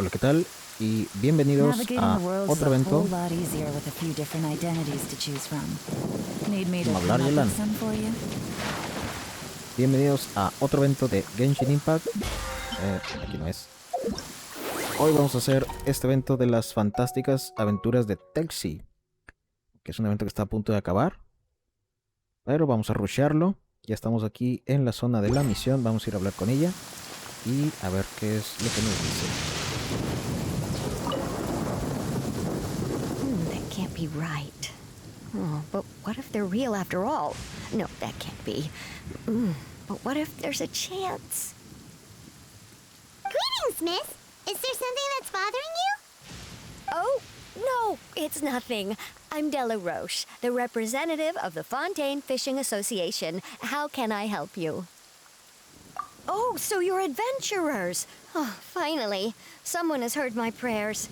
Hola, ¿qué tal? Y bienvenidos a otro evento. Vamos a hablar, Yelan. Bienvenidos a otro evento de Genshin Impact. Aquí no es. Hoy vamos a hacer este evento de las fantásticas aventuras de Thelxie, que es un evento que está a punto de acabar. Pero vamos a rushearlo. Ya estamos aquí en la zona de la misión. Vamos a ir a hablar con ella y a ver qué es lo que nos dice. That can't be right. Oh, but what if they're real after all? No, that can't be. But what if there's a chance? Greetings, miss. Is there something that's bothering you? Oh, no, it's nothing. I'm Delaroche, the representative of the Fontaine Fishing Association. How can I help you? Oh, so you're adventurers. Oh, finally. Someone has heard my prayers.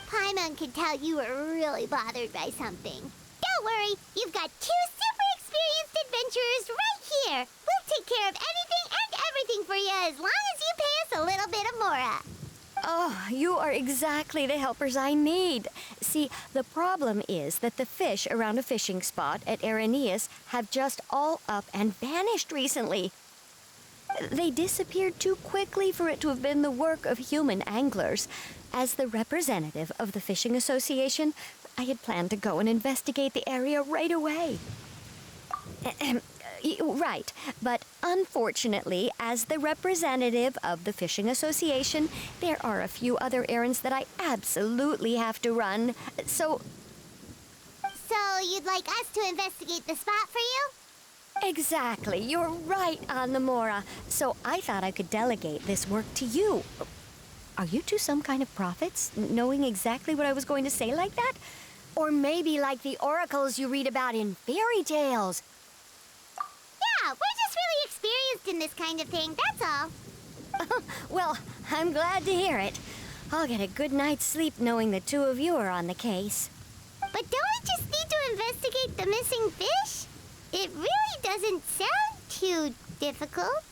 Paimon could tell you were really bothered by something. Don't worry, you've got two super experienced adventurers right here. We'll take care of anything and everything for you as long as you pay us a little bit of mora. Oh, you are exactly the helpers I need. See, the problem is that the fish around a fishing spot at Arrhenius have just all up and vanished recently. They disappeared too quickly for it to have been the work of human anglers. As the representative of the Fishing Association, I had planned to go and investigate the area right away. Right, but unfortunately, as the representative of the Fishing Association, there are a few other errands that I absolutely have to run, so... So you'd like us to investigate the spot for you? Exactly, you're right on the Mora, so I thought I could delegate this work to you. Are you two some kind of prophets, knowing exactly what I was going to say like that? Or maybe like the oracles you read about in fairy tales? Yeah, we're just really experienced in this kind of thing, that's all. Well, I'm glad to hear it. I'll get a good night's sleep knowing the two of you are on the case. But don't we just need to investigate the missing fish? It really doesn't sound too difficult.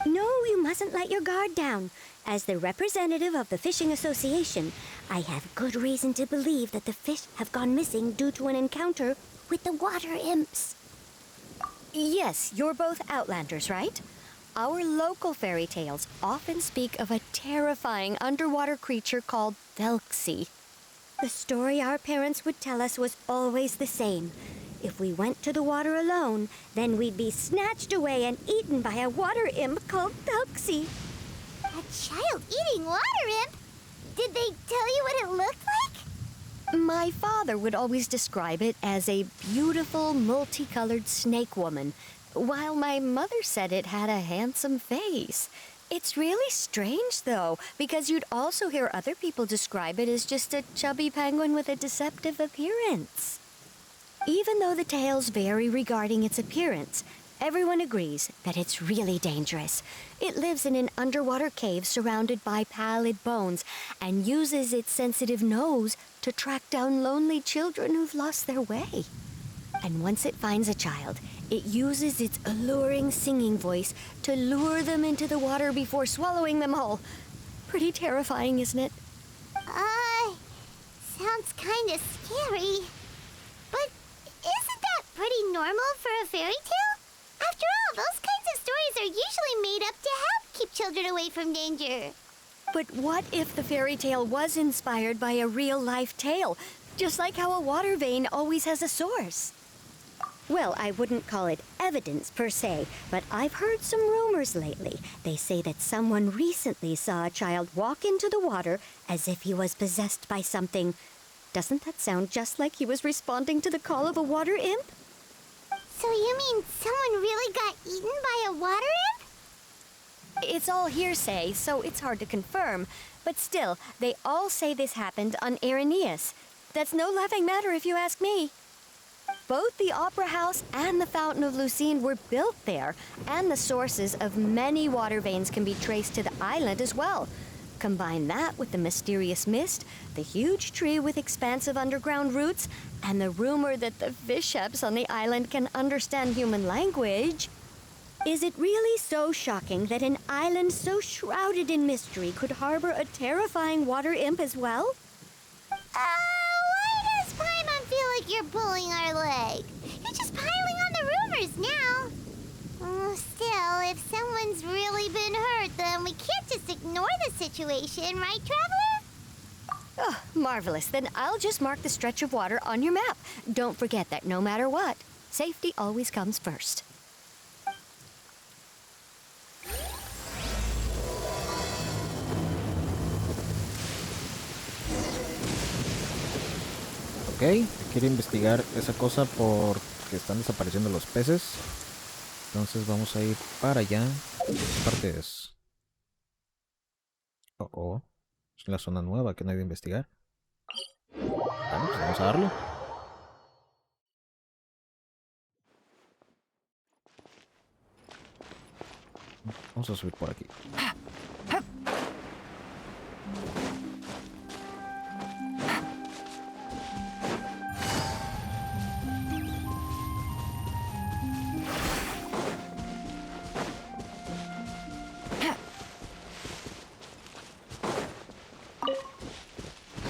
No, you mustn't let your guard down. As the representative of the Fishing Association, I have good reason to believe that the fish have gone missing due to an encounter with the water imps. Yes, you're both Outlanders, right? Our local fairy tales often speak of a terrifying underwater creature called Thelxie. The story our parents would tell us was always the same. If we went to the water alone, then we'd be snatched away and eaten by a water imp called Thelxie. A child-eating water imp? Did they tell you what it looked like? My father would always describe it as a beautiful, multicolored snake woman, while my mother said it had a handsome face. It's really strange, though, because you'd also hear other people describe it as just a chubby penguin with a deceptive appearance. Even though the tales vary regarding its appearance, everyone agrees that it's really dangerous. It lives in an underwater cave surrounded by pallid bones and uses its sensitive nose to track down lonely children who've lost their way. And once it finds a child, it uses its alluring singing voice to lure them into the water before swallowing them whole. Pretty terrifying, isn't it? Sounds kind of scary. But isn't that pretty normal for a fairy tale? After all, those kinds of stories are usually made up to help keep children away from danger. But what if the fairy tale was inspired by a real-life tale, just like how a water vein always has a source? Well, I wouldn't call it evidence per se, but I've heard some rumors lately. They say that someone recently saw a child walk into the water as if he was possessed by something. Doesn't that sound just like he was responding to the call of a water imp? So you mean someone really got eaten by a water imp? It's all hearsay, so it's hard to confirm. But still, they all say this happened on Arrhenius. That's no laughing matter if you ask me. Both the Opera House and the Fountain of Lucine were built there, and the sources of many water veins can be traced to the island as well. Combine that with the mysterious mist, the huge tree with expansive underground roots, and the rumor that the fish-heps on the island can understand human language. Is it really so shocking that an island so shrouded in mystery could harbor a terrifying water imp as well? Why does Paimon feel like you're pulling our leg? You're just piling on the rumors now. Still, if someone's really been hurt, then we can't just ignore the situation, right, Traveler? Oh, marvelous. Then I'll just mark the stretch of water on your map. Don't forget that no matter what, safety always comes first. Ok, quiere investigar esa cosa porque están desapareciendo los peces. Entonces vamos a ir para allá. ¿Qué parte es? Oh, es la zona nueva que no hay de investigar. Bueno, pues vamos a darle. Vamos a subir por aquí.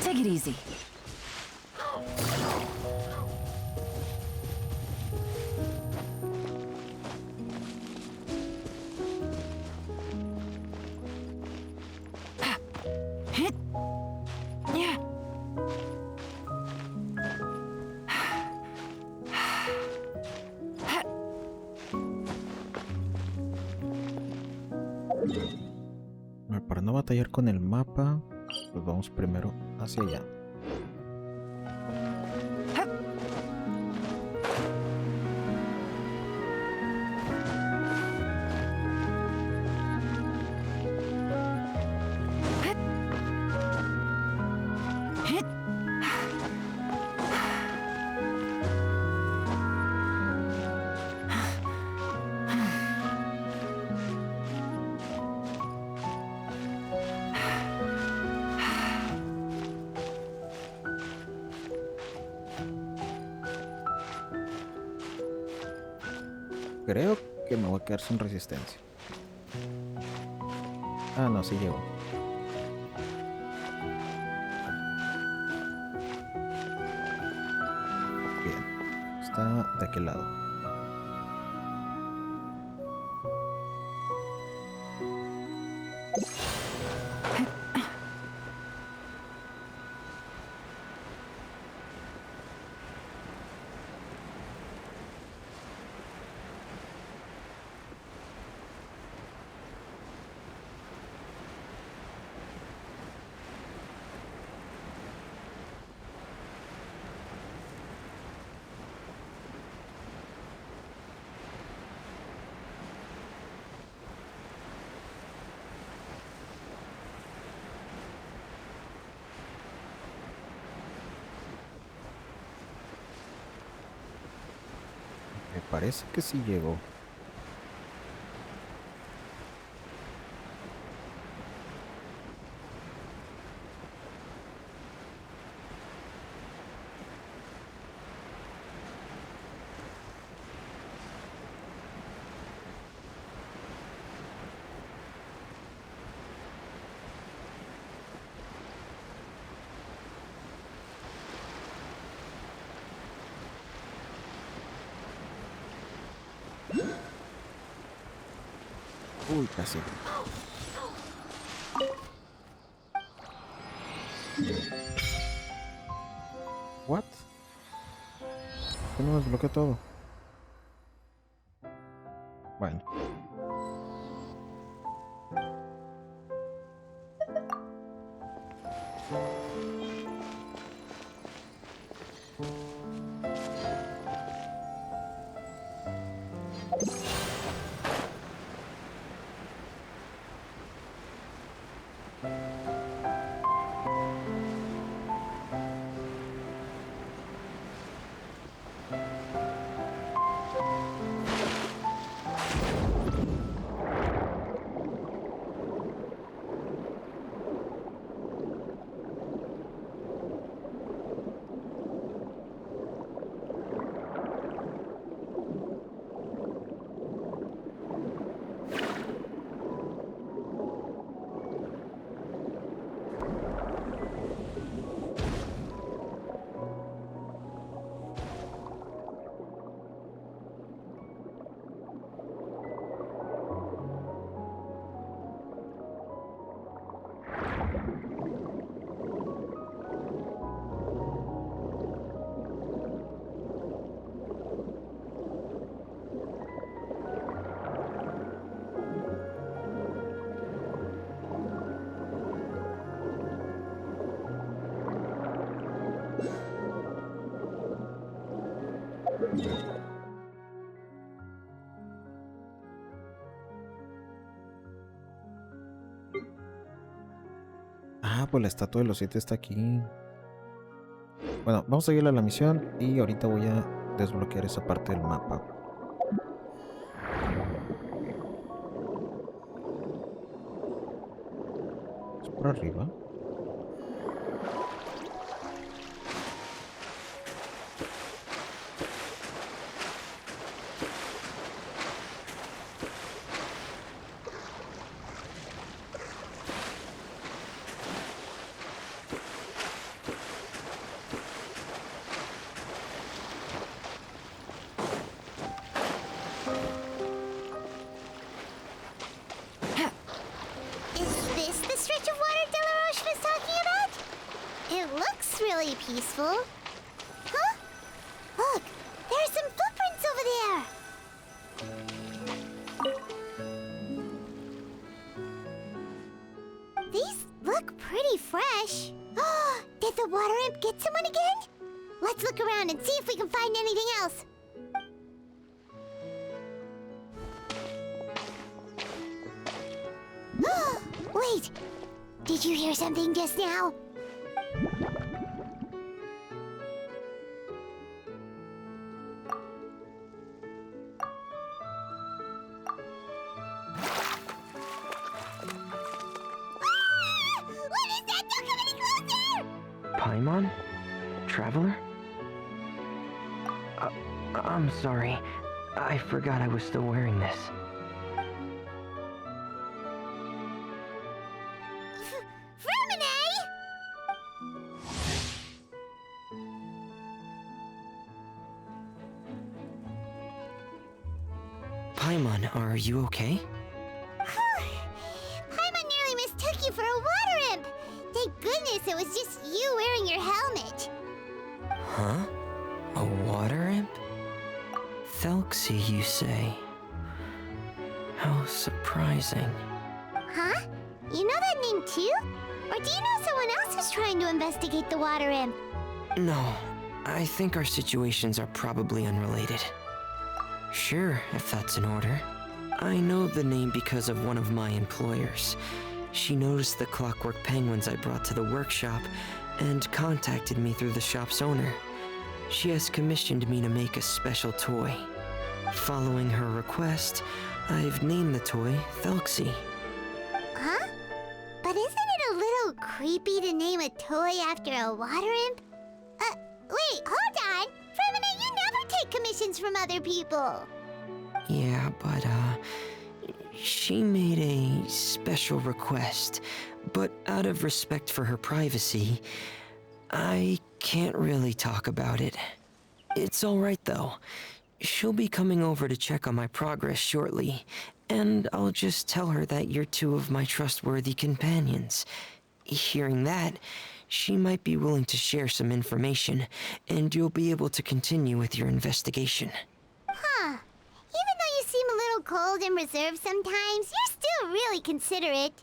Take it easy. Para no batallar con el mapa, pues vamos primero hacia allá. Creo que me voy a quedar sin resistencia. Ah, no, sí llegó. Bien, está de aquel lado. Me parece que sí llegó. Uy, casi. What? ¿Por qué no nos bloquea todo? Bueno. Ah, pues la estatua de los 7 está aquí. Bueno, vamos a seguir a la misión y ahorita voy a desbloquear esa parte del mapa. ¿Es por arriba? Is this the stretch of water Delaroche was talking about? It looks really peaceful. Huh? Look, there are some footprints over there. These look pretty fresh. Did the water imp get someone again? Let's look around and see if we can find anything else. Wait, did you hear something just now? What is that? Don't come any closer! Paimon? Traveler? I'm sorry. I forgot I was still wearing this. Fréminet! Paimon, are you okay? Paimon nearly mistook you for a water imp. Thank goodness it was just you wearing your helmet. Huh? A water imp? Thelxie, you say? How surprising. Huh? You know that name too? Or do you know someone else is trying to investigate the water imp? No, I think our situations are probably unrelated. Sure, if that's in order. I know the name because of one of my employers. She noticed the clockwork penguins I brought to the workshop and contacted me through the shop's owner. She has commissioned me to make a special toy. Following her request, I've named the toy Thelxie. Huh? But isn't it a little creepy to name a toy after a water imp? Wait, hold on! Fréminet, you never take commissions from other people! Yeah, but, she made a special request, but out of respect for her privacy, I can't really talk about it. It's alright though. She'll be coming over to check on my progress shortly, and I'll just tell her that you're two of my trustworthy companions. Hearing that, she might be willing to share some information, and you'll be able to continue with your investigation. Huh. Even though you seem a little cold and reserved sometimes, you're still really considerate.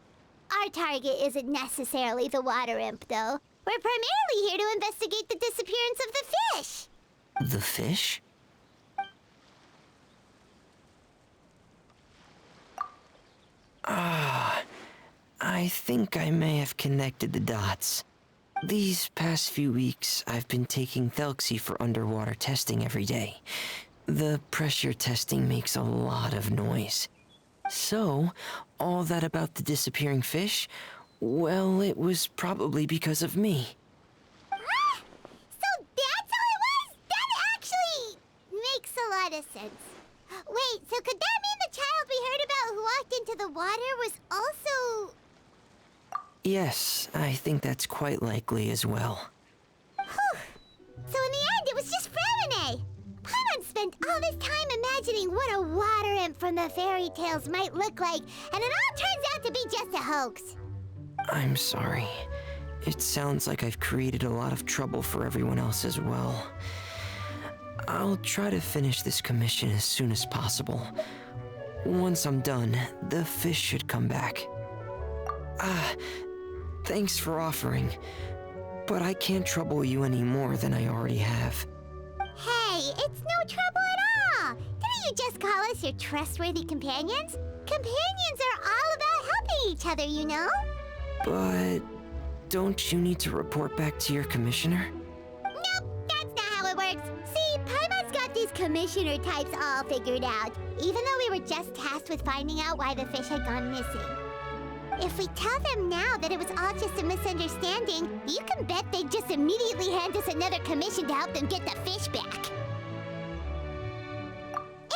Our target isn't necessarily the water imp, though. We're primarily here to investigate the disappearance of the fish. The fish? I think I may have connected the dots. These past few weeks, I've been taking Thelxie for underwater testing every day. The pressure testing makes a lot of noise. So, all that about the disappearing fish? Well, it was probably because of me. So that's how it was? That actually makes a lot of sense. Wait, so could that mean the child we heard about who walked into the water was also... Yes, I think that's quite likely as well. Whew. So in the end, it was just Fréminet. Paimon spent all this time imagining what a water imp from the fairy tales might look like, and it all turns out to be just a hoax. I'm sorry. It sounds like I've created a lot of trouble for everyone else as well. I'll try to finish this commission as soon as possible. Once I'm done, the fish should come back. Thanks for offering, but I can't trouble you any more than I already have. Hey, it's no trouble at all. Didn't you just call us your trustworthy companions? Companions are all about helping each other, you know? But don't you need to report back to your commissioner? Nope, that's not how it works. See, Paimon's got these commissioner types all figured out, even though we were just tasked with finding out why the fish had gone missing. If we tell them now that it was all just a misunderstanding, you can bet they'd just immediately hand us another commission to help them get the fish back.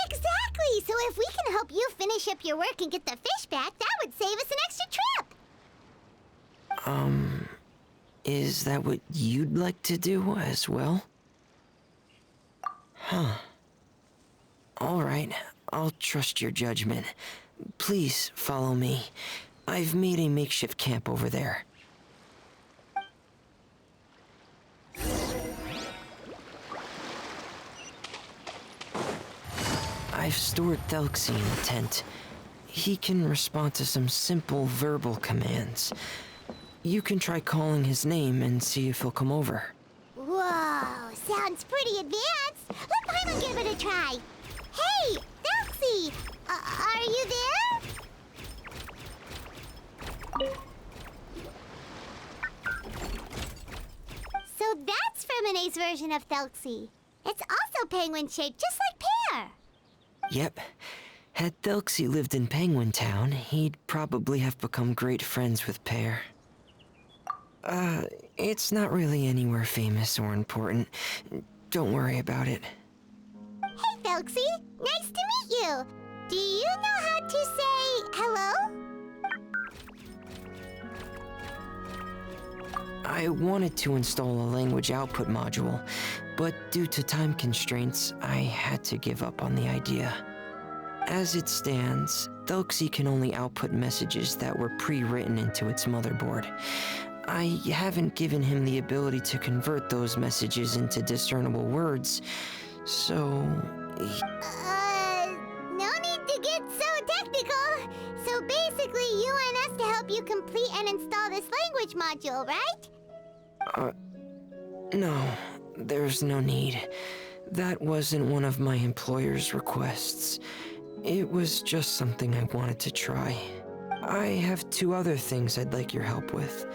Exactly! So if we can help you finish up your work and get the fish back, that would save us an extra trip! Is that what you'd like to do as well? Huh. Alright, I'll trust your judgment. Please follow me. I've made a makeshift camp over there. I've stored Thelxie in the tent. He can respond to some simple verbal commands. You can try calling his name and see if he'll come over. Whoa, sounds pretty advanced. Let Paimon give it a try. Hey, Thelxie, are you there? So that's Fréminet's version of Thelxie. It's also penguin-shaped, just like Pear. Yep. Had Thelxie lived in Penguin Town, he'd probably have become great friends with Pear. It's not really anywhere famous or important. Don't worry about it. Hey, Thelxie, nice to meet you. Do you know how to say hello? I wanted to install a language output module, but due to time constraints, I had to give up on the idea. As it stands, Thelxie can only output messages that were pre-written into its motherboard. I haven't given him the ability to convert those messages into discernible words, so... No need to get so technical. So basically, you want us to help you complete and install this language module, right? No, there's no need. That wasn't one of my employer's requests. It was just something I wanted to try. I have 2 other things I'd like your help with.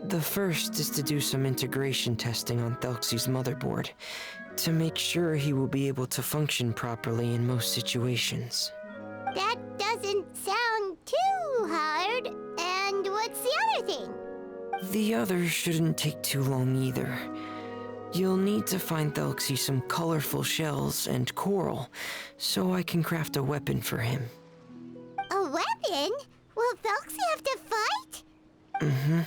The first is to do some integration testing on Thelxie's motherboard, to make sure he will be able to function properly in most situations. That doesn't sound too hard. And what's the other thing? The other shouldn't take too long either. You'll need to find Thelxie some colorful shells and coral, so I can craft a weapon for him. A weapon? Will Thelxie have to fight? Mm-hmm.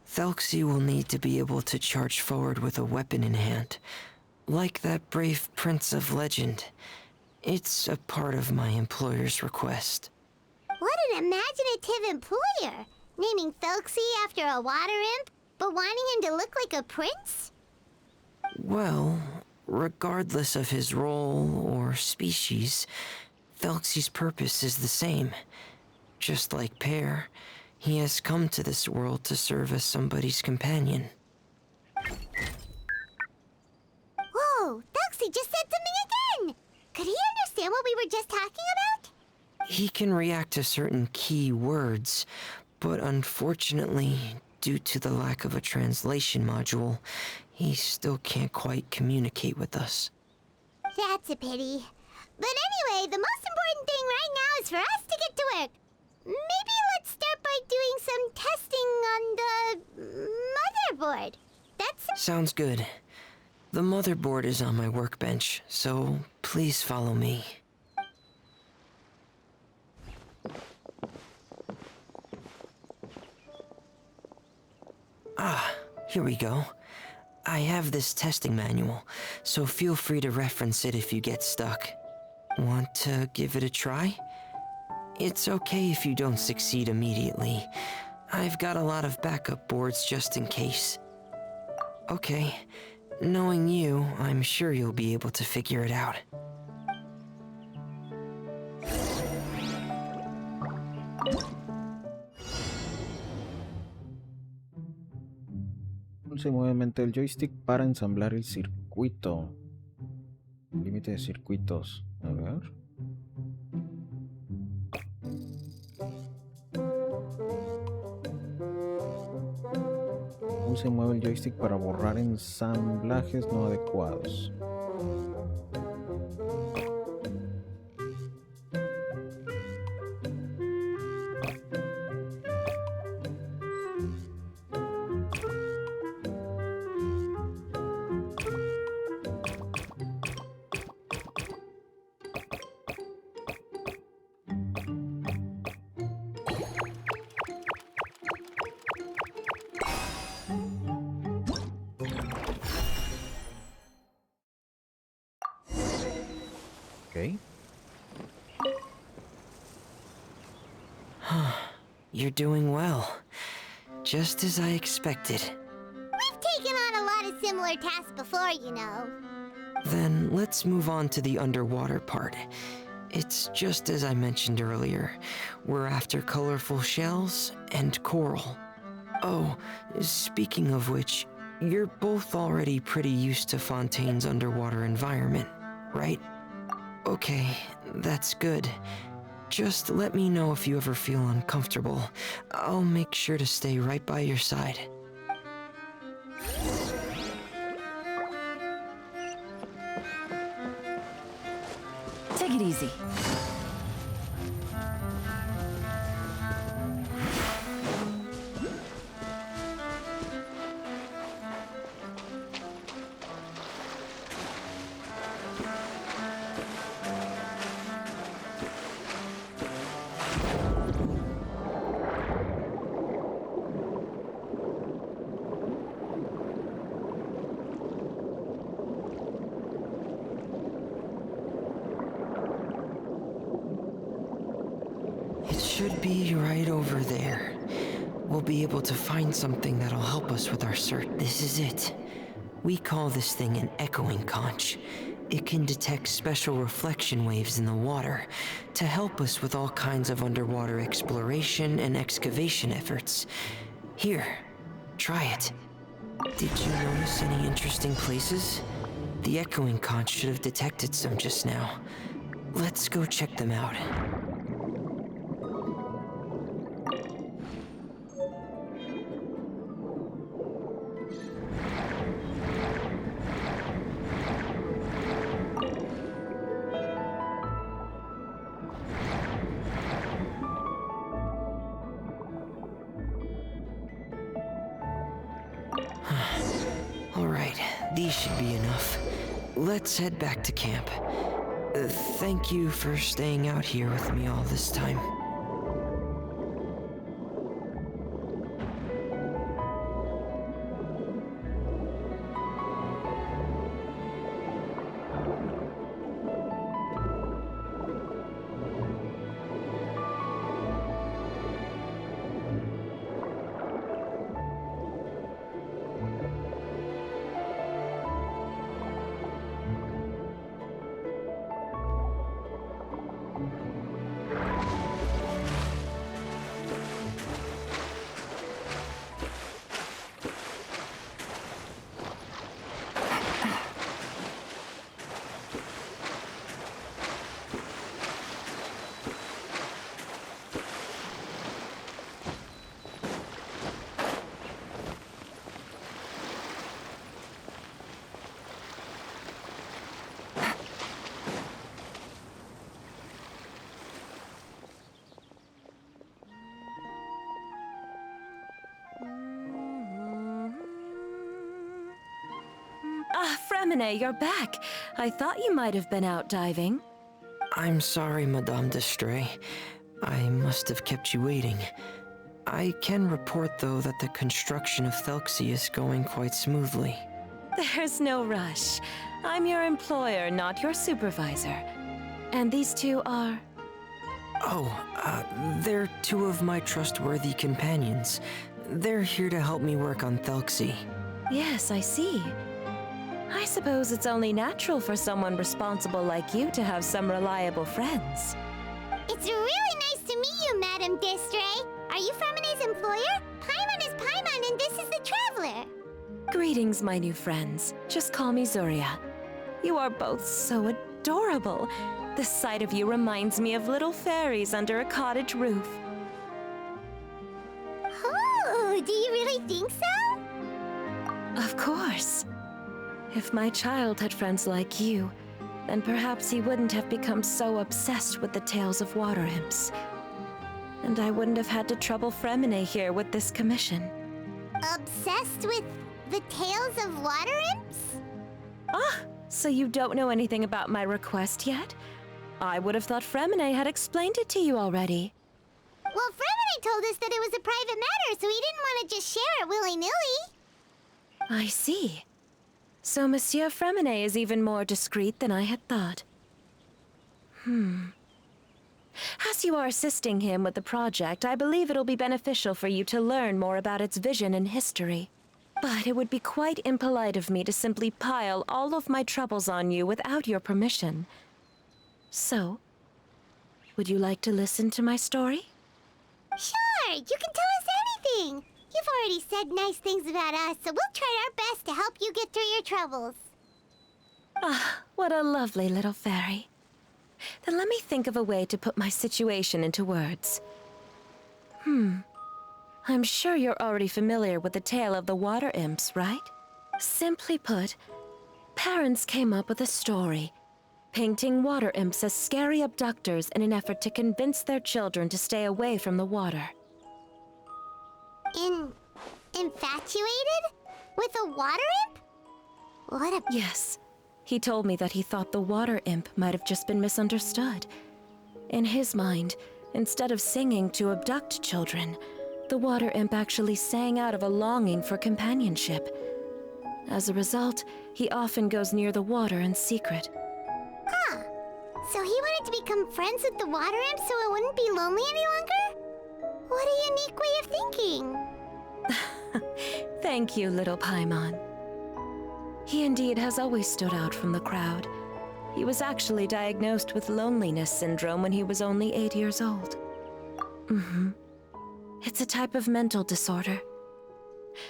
Thelxie will need to be able to charge forward with a weapon in hand, like that brave prince of legend. It's a part of my employer's request. What an imaginative employer! Naming Thelxie after a water imp, but wanting him to look like a prince? Well, regardless of his role or species, Thelxie's purpose is the same. Just like Pear, he has come to this world to serve as somebody's companion. Whoa, Thelxie just said something again! Could he understand what we were just talking about? He can react to certain key words, but unfortunately, due to the lack of a translation module, he still can't quite communicate with us. That's a pity. But anyway, the most important thing right now is for us to get to work. Maybe let's start by doing some testing on the motherboard. Sounds good. The motherboard is on my workbench, so please follow me. Ah, here we go. I have this testing manual, so feel free to reference it if you get stuck. Want to give it a try? It's okay if you don't succeed immediately. I've got a lot of backup boards just in case. Okay, knowing you, I'm sure you'll be able to figure it out. Pulse nuevamente el joystick para ensamblar el circuito. Límite de circuitos. A ver. pulsa y mueve el joystick para borrar ensamblajes no adecuados. Okay. You're doing well. Just as I expected. We've taken on a lot of similar tasks before, you know. Then let's move on to the underwater part. It's just as I mentioned earlier. We're after colorful shells and coral. Oh, speaking of which, you're both already pretty used to Fontaine's underwater environment, right? Okay, that's good. Just let me know if you ever feel uncomfortable. I'll make sure to stay right by your side. Take it easy. Should be right over there. We'll be able to find something that'll help us with our search. This is it. We call this thing an echoing conch. It can detect special reflection waves in the water to help us with all kinds of underwater exploration and excavation efforts. Here, try it. Did you notice any interesting places? The echoing conch should have detected some just now. Let's go check them out. Alright, these should be enough. Let's head back to camp. Thank you for staying out here with me all this time. Fréminet, you're back. I thought you might have been out diving. I'm sorry, Madame Destreé. I must have kept you waiting. I can report, though, that the construction of Thelxie is going quite smoothly. There's no rush. I'm your employer, not your supervisor. And these two are... They're two of my trustworthy companions. They're here to help me work on Thelxie. Yes, I see. I suppose it's only natural for someone responsible like you to have some reliable friends. It's really nice to meet you, Madame Destreé. Are you Fréminet's employer? Paimon is Paimon, and this is the Traveler. Greetings, my new friends. Just call me Zuria. You are both so adorable. The sight of you reminds me of little fairies under a cottage roof. Oh, do you really think so? Of course. If my child had friends like you, then perhaps he wouldn't have become so obsessed with the tales of water imps. And I wouldn't have had to trouble Fréminet here with this commission. Obsessed with the tales of water imps? Ah, so you don't know anything about my request yet? I would have thought Fréminet had explained it to you already. Well, Fréminet told us that it was a private matter, so he didn't want to just share it willy-nilly. I see. So Monsieur Fréminet is even more discreet than I had thought. As you are assisting him with the project, I believe it'll be beneficial for you to learn more about its vision and history. But it would be quite impolite of me to simply pile all of my troubles on you without your permission. So, would you like to listen to my story? Sure, you can tell us anything. You've already said nice things about us, so we'll try our best to help you get through your troubles. Ah, what a lovely little fairy. Then let me think of a way to put my situation into words. I'm sure you're already familiar with the tale of the water imps, right? Simply put, parents came up with a story, painting water imps as scary abductors in an effort to convince their children to stay away from the water. Infatuated? With a water imp? What a... Yes. He told me that he thought the water imp might have just been misunderstood. In his mind, instead of singing to abduct children, the water imp actually sang out of a longing for companionship. As a result, he often goes near the water in secret. Huh. So he wanted to become friends with the water imp so it wouldn't be lonely any longer? What a unique way of thinking. Thank you, little Paimon. He indeed has always stood out from the crowd. He was actually diagnosed with loneliness syndrome when he was only 8 years old. It's a type of mental disorder.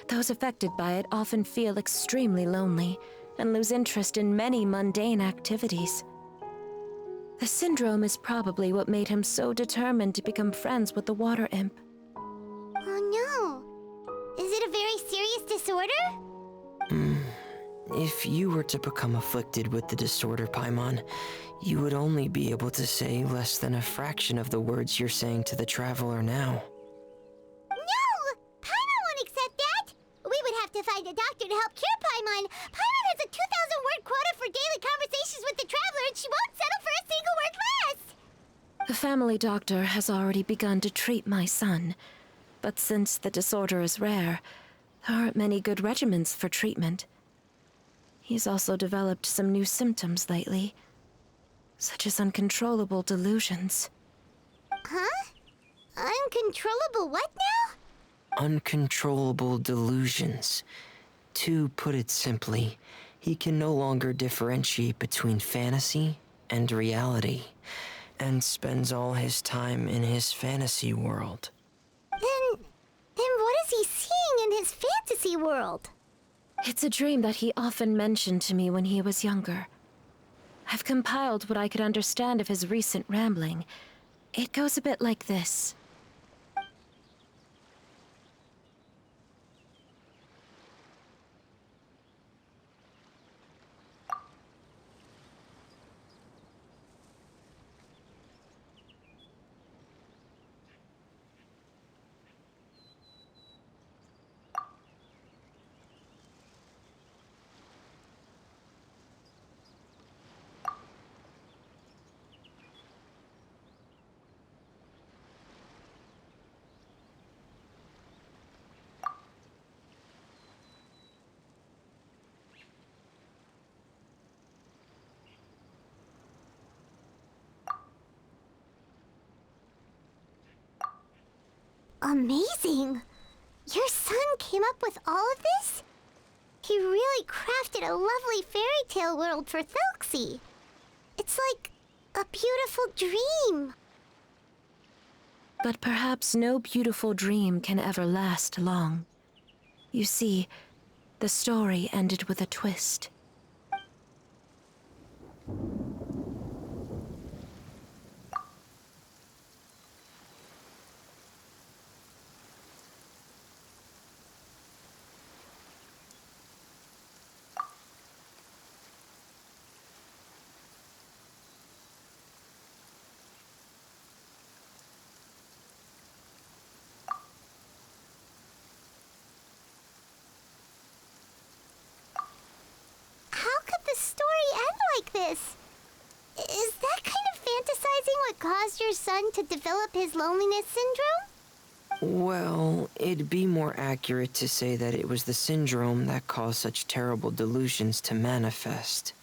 Those affected by it often feel extremely lonely and lose interest in many mundane activities. The syndrome is probably what made him so determined to become friends with the water imp. Oh no. Is it a very serious disorder? If you were to become afflicted with the disorder, Paimon, you would only be able to say less than a fraction of the words you're saying to the traveler now. No! Paimon won't accept that! We would have to find a doctor to help cure Paimon. Paimon has a 2,000-word quota for daily conversations with the traveler, and she won't settle for a single word less! The family doctor has already begun to treat my son, but since the disorder is rare, there aren't many good regimens for treatment. He's also developed some new symptoms lately, such as uncontrollable delusions. Huh? Uncontrollable what now? Uncontrollable delusions. To put it simply, he can no longer differentiate between fantasy and reality, and spends all his time in his fantasy world. Then what is he seeing in his fantasy world? It's a dream that he often mentioned to me when he was younger. I've compiled what I could understand of his recent rambling. It goes a bit like this. Amazing! Your son came up with all of this? He really crafted a lovely fairy tale world for Thelxie. It's like a beautiful dream. But perhaps no beautiful dream can ever last long. You see, the story ended with a twist. son to develop his loneliness syndrome? Well, it'd be more accurate to say that it was the syndrome that caused such terrible delusions to manifest.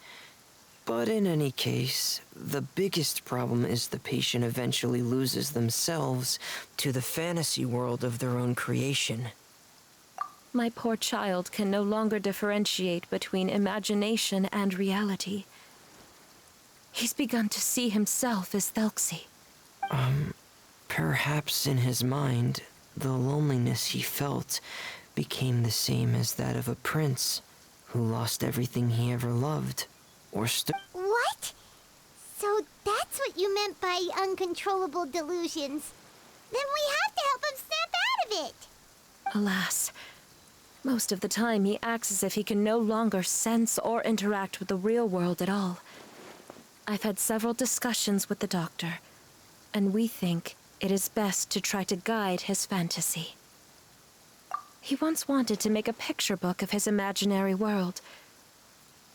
But in any case, the biggest problem is the patient eventually loses themselves to the fantasy world of their own creation. My poor child can no longer differentiate between imagination and reality. He's begun to see himself as Thelxie. Perhaps in his mind, the loneliness he felt became the same as that of a prince who lost everything he ever loved, or What? So that's what you meant by uncontrollable delusions. Then we have to help him snap out of it. Alas, most of the time he acts as if he can no longer sense or interact with the real world at all. I've had several discussions with the doctor, and we think it is best to try to guide his fantasy. He once wanted to make a picture book of his imaginary world,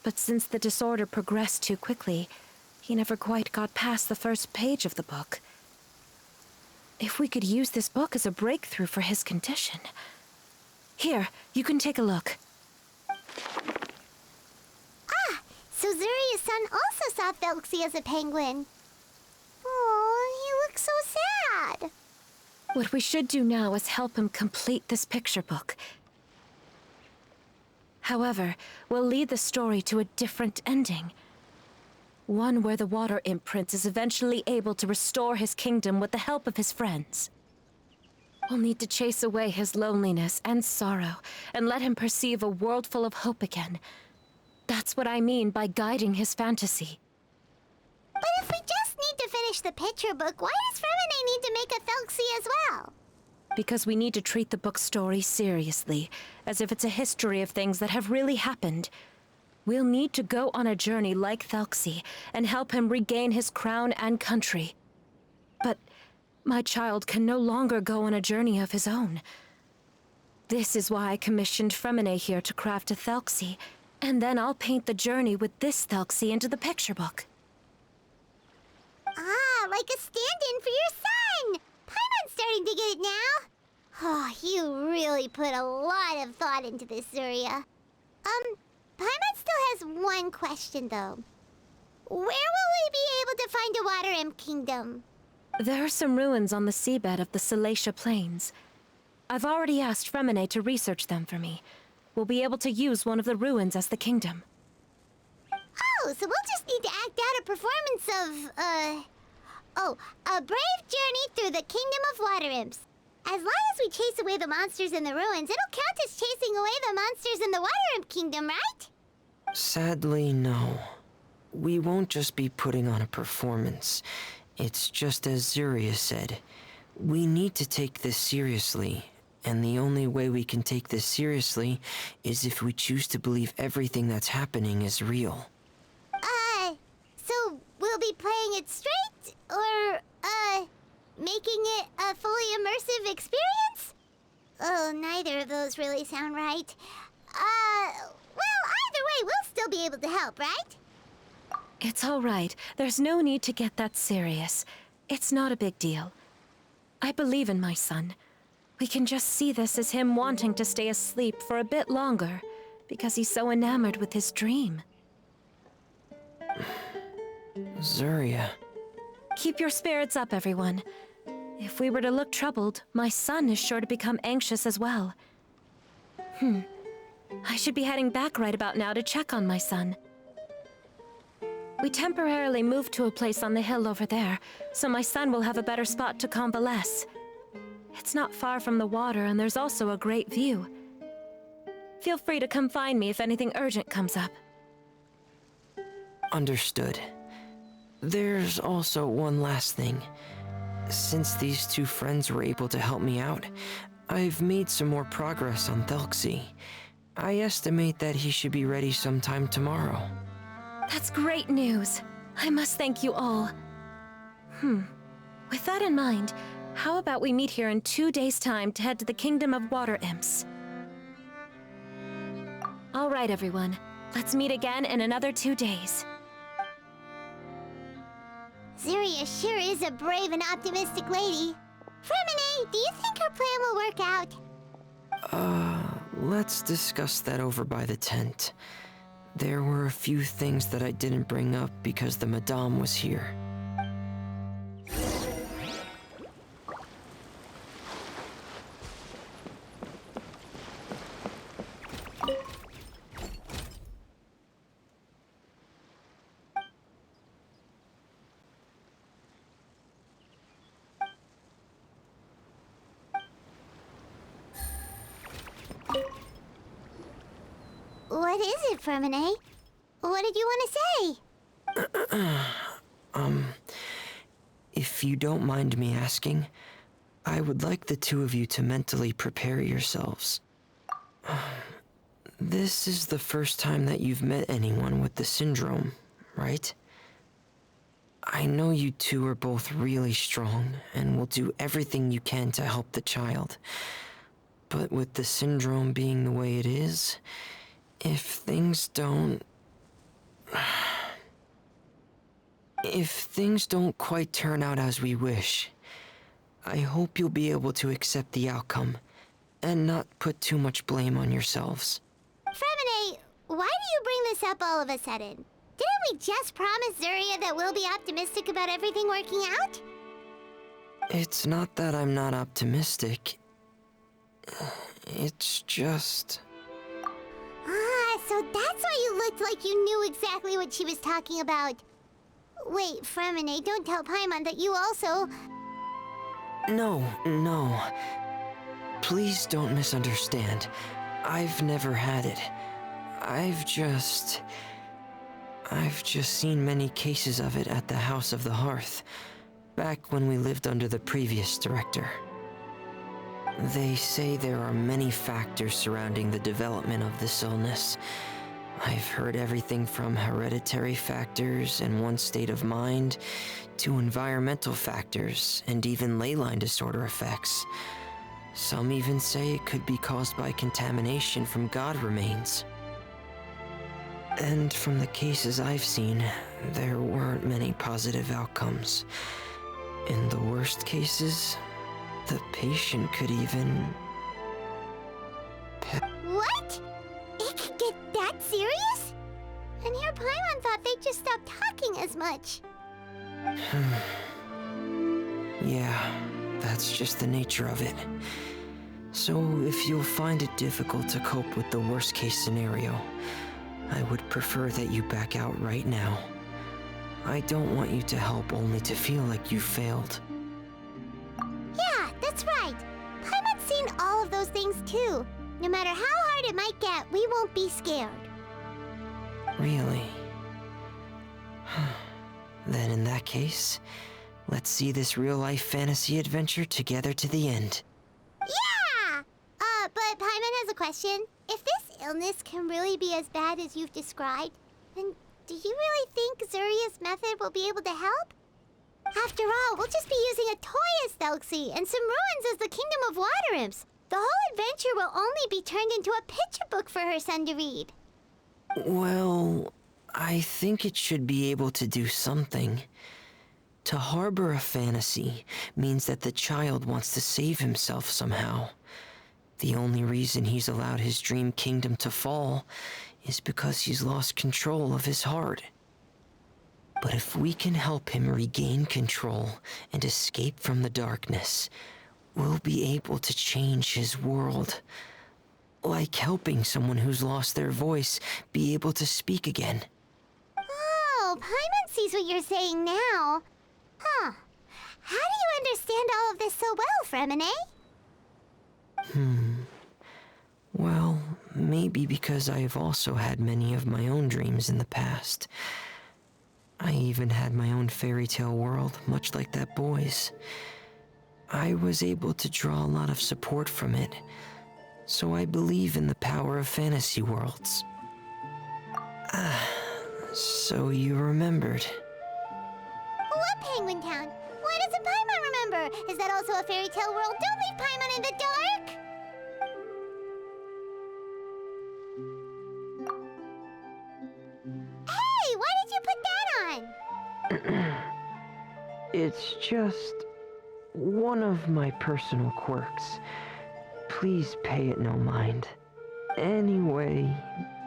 but since the disorder progressed too quickly, he never quite got past the first page of the book. If we could use this book as a breakthrough for his condition... Here, you can take a look. Ah, so Zuria's son also saw Thelxie as a penguin. Oh, he looks so sad. What we should do now is help him complete this picture book. However, we'll lead the story to a different ending. One where the water imp prince is eventually able to restore his kingdom with the help of his friends. We'll need to chase away his loneliness and sorrow, and let him perceive a world full of hope again. That's what I mean by guiding his fantasy. But if we just need to finish the picture book, why does Fréminet need to make a Thelxie as well? Because we need to treat the book's story seriously, as if it's a history of things that have really happened. We'll need to go on a journey like Thelxie, and help him regain his crown and country. But my child can no longer go on a journey of his own. This is why I commissioned Fréminet here to craft a Thelxie, and then I'll paint the journey with this Thelxie into the picture book. Ah, like a stand-in for your son! Paimon's starting to get it now. Oh, you really put a lot of thought into this, Zuria. Paimon still has one question, though. Where will we be able to find a water imp kingdom? There are some ruins on the seabed of the Salacia Plains. I've already asked Fréminet to research them for me. We'll be able to use one of the ruins as the kingdom. Oh, so we'll just need to act out a performance of, a brave journey through the kingdom of water imps. As long as we chase away the monsters in the ruins, it'll count as chasing away the monsters in the water imp kingdom, right? Sadly, no. We won't just be putting on a performance. It's just as Zuria said. We need to take this seriously, and the only way we can take this seriously is if we choose to believe everything that's happening is real. So we'll be playing it straight, or, making it a fully immersive experience? Oh, neither of those really sound right. Well, either way, we'll still be able to help, right? It's all right. There's no need to get that serious. It's not a big deal. I believe in my son. We can just see this as him wanting to stay asleep for a bit longer, because he's so enamored with his dream. Zuria. Keep your spirits up, everyone. If we were to look troubled, my son is sure to become anxious as well. I should be heading back right about now to check on my son. We temporarily moved to a place on the hill over there, so my son will have a better spot to convalesce. It's not far from the water, and there's also a great view. Feel free to come find me if anything urgent comes up. Understood. There's also one last thing. Since these two friends were able to help me out, I've made some more progress on Thelxie. I estimate that he should be ready sometime tomorrow. That's great news. I must thank you all. With that in mind, how about we meet here in 2 days' time to head to the Kingdom of Water Imps? All right, everyone. Let's meet again in another 2 days. Zuria sure is a brave and optimistic lady. Fréminet, do you think her plan will work out? Let's discuss that over by the tent. There were a few things that I didn't bring up because the Madame was here. What is it, Fréminet? What did you want to say? If you don't mind me asking, I would like the two of you to mentally prepare yourselves. This is the first time that you've met anyone with the syndrome, right? I know you two are both really strong and will do everything you can to help the child. But with the syndrome being the way it is, if things don't quite turn out as we wish, I hope you'll be able to accept the outcome and not put too much blame on yourselves. Fréminet, why do you bring this up all of a sudden? Didn't we just promise Zuria that we'll be optimistic about everything working out? It's not that I'm not optimistic. It's just... Ah, so that's why you looked like you knew exactly what she was talking about. Wait, Fréminet, don't tell Paimon that you also... No. Please don't misunderstand. I've never had it. I've just seen many cases of it at the House of the Hearth, back when we lived under the previous director. They say there are many factors surrounding the development of this illness. I've heard everything from hereditary factors and one's state of mind, to environmental factors and even ley line disorder effects. Some even say it could be caused by contamination from god remains. And from the cases I've seen, there weren't many positive outcomes. In the worst cases, the patient could even... What? It could get that serious? And here Paimon thought they'd just stop talking as much. Yeah, that's just the nature of it. So if you'll find it difficult to cope with the worst case scenario, I would prefer that you back out right now. I don't want you to help only to feel like you failed. Yeah, that's right. Paimon's seen all of those things too. No matter how hard it might get, we won't be scared. Really? Then in that case, let's see this real-life fantasy adventure together to the end. Yeah! But Paimon has a question. If this illness can really be as bad as you've described, then do you really think Zuria's method will be able to help? After all, we'll just be using a toy as Thelxie and some ruins as the Kingdom of Water Imps. The whole adventure will only be turned into a picture book for her son to read. Well, I think it should be able to do something. To harbor a fantasy means that the child wants to save himself somehow. The only reason he's allowed his dream kingdom to fall is because he's lost control of his heart. But if we can help him regain control and escape from the darkness, we'll be able to change his world. Like helping someone who's lost their voice be able to speak again. Oh, Paimon sees what you're saying now. Huh. How do you understand all of this so well, Fréminet? Well, maybe because I have also had many of my own dreams in the past. I even had my own fairy tale world, much like that boy's. I was able to draw a lot of support from it, so I believe in the power of fantasy worlds. So you remembered. What Penguin Town? Why doesn't Paimon remember? Is that also a fairy tale world? Don't leave Paimon in the dark! Hey, why did you put that on? It's just one of my personal quirks. Please pay it no mind. Anyway,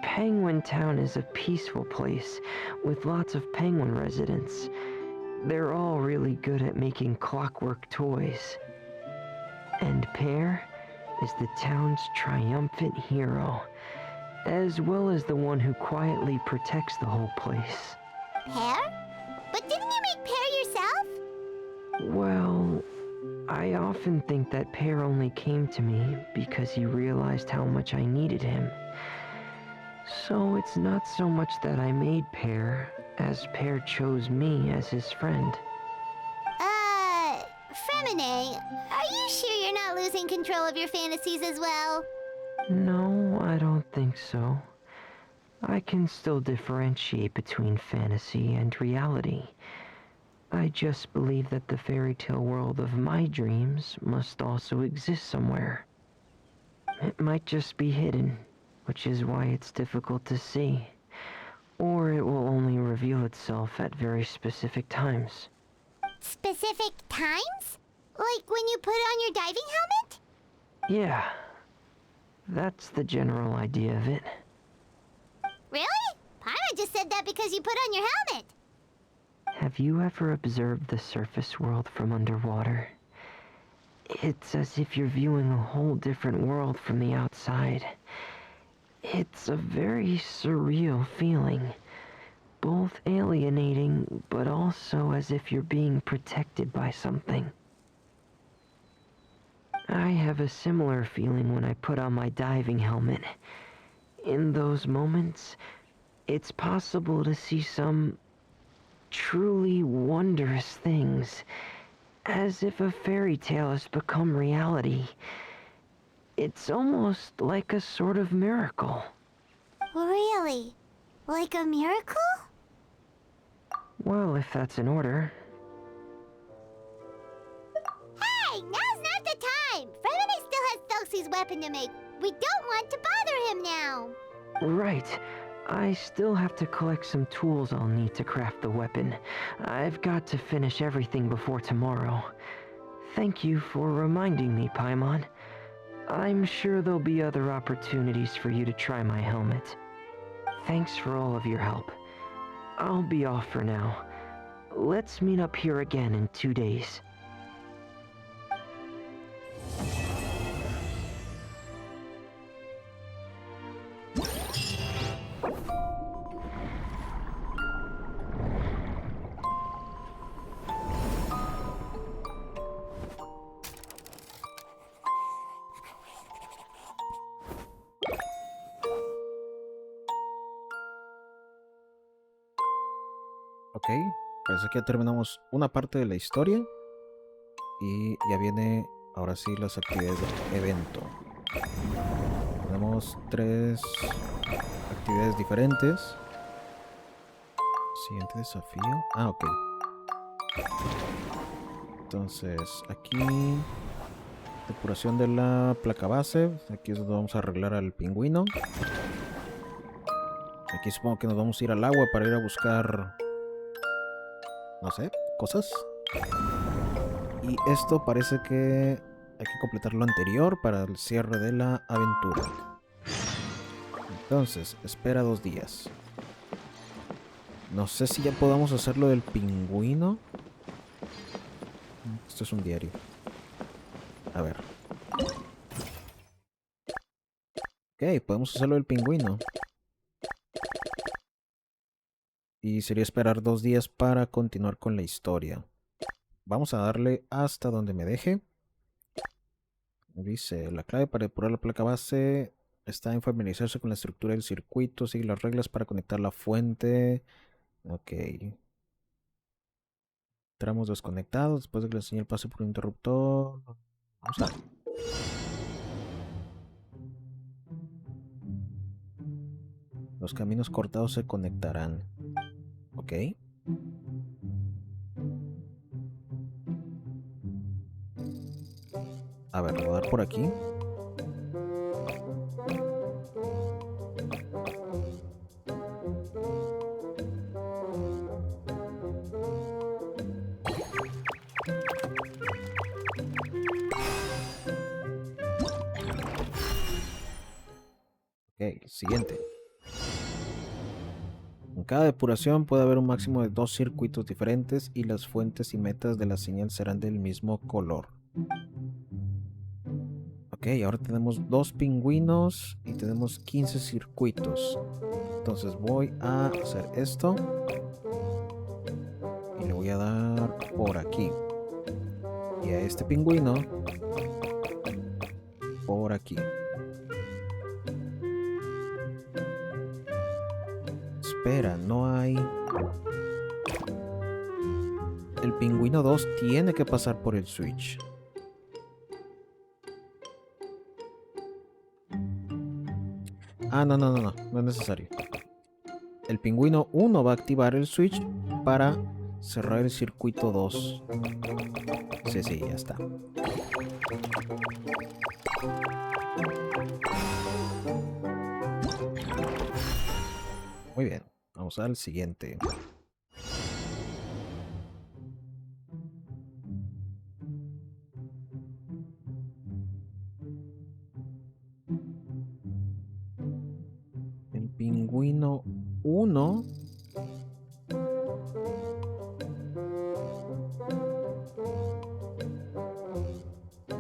Penguin Town is a peaceful place with lots of penguin residents. They're all really good at making clockwork toys. And Pear is the town's triumphant hero, as well as the one who quietly protects the whole place. Pear? But didn't you make Pear yourself? Well, I often think that Pear only came to me because he realized how much I needed him. So it's not so much that I made Pear, as Pear chose me as his friend. Fréminet, are you sure you're not losing control of your fantasies as well? No, I don't think so. I can still differentiate between fantasy and reality. I just believe that the fairy tale world of my dreams must also exist somewhere. It might just be hidden, which is why it's difficult to see. Or it will only reveal itself at very specific times. Specific times? Like when you put on your diving helmet? Yeah, that's the general idea of it. Really? Paimon just said that because you put on your helmet. Have you ever observed the surface world from underwater? It's as if you're viewing a whole different world from the outside. It's a very surreal feeling. Both alienating, but also as if you're being protected by something. I have a similar feeling when I put on my diving helmet. In those moments, it's possible to see some truly wondrous things, as if a fairy tale has become reality. It's almost like a sort of miracle. Really? Like a miracle? Well, if that's in order. Hey, now's not the time! Fréminet still has Thelxie's weapon to make. We don't want to bother him now. Right. I still have to collect some tools I'll need to craft the weapon. I've got to finish everything before tomorrow. Thank you for reminding me, Paimon. I'm sure there'll be other opportunities for you to try my helmet. Thanks for all of your help. I'll be off for now. Let's meet up here again in 2 days. Ok, parece que ya terminamos una parte de la historia. Y ya viene, ahora sí, las actividades del evento. Tenemos 3 actividades diferentes. Siguiente desafío. Ah, ok. Entonces, aquí... Depuración de la placa base. Aquí es donde vamos a arreglar al pingüino. Aquí supongo que nos vamos a ir al agua para ir a buscar... no sé, cosas. Y esto parece que hay que completar lo anterior para el cierre de la aventura. Entonces, espera 2 días. No sé si ya podamos hacer lo del pingüino. Esto es un diario. A ver. Ok, podemos hacerlo del pingüino. Y sería esperar 2 días para continuar con la historia. Vamos a darle hasta donde me deje. Dice, la clave para depurar la placa base está en familiarizarse con la estructura del circuito, sigue las reglas para conectar la fuente. Ok. Tramos desconectados después de que la señal pase por un interruptor. Vamos a ver. Los caminos cortados se conectarán. Ok. A ver, le voy a dar por aquí. Ok, siguiente. En cada depuración puede haber un máximo de 2 circuitos diferentes y las fuentes y metas de la señal serán del mismo color. Ok, ahora tenemos 2 pingüinos y tenemos 15 circuitos. Entonces voy a hacer esto. Y le voy a dar por aquí. Y a este pingüino por aquí. Espera, no hay... El pingüino 2 tiene que pasar por el switch. Ah, no es necesario. El pingüino 1 va a activar el switch para cerrar el circuito 2. Sí, ya está. Muy bien, vamos al siguiente. El pingüino 1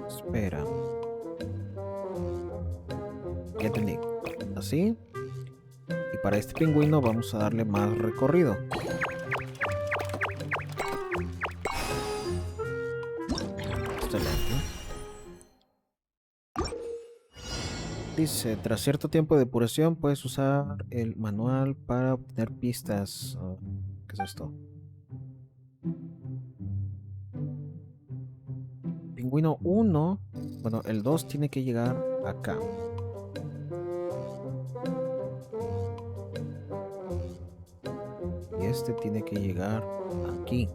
espera. Ya entendí. Así. Y para este pingüino vamos a darle más recorrido. Excelente. Dice, tras cierto tiempo de depuración puedes usar el manual para obtener pistas. Oh, ¿qué es esto? Pingüino 1. Bueno, el 2 tiene que llegar acá. Y este tiene que llegar aquí.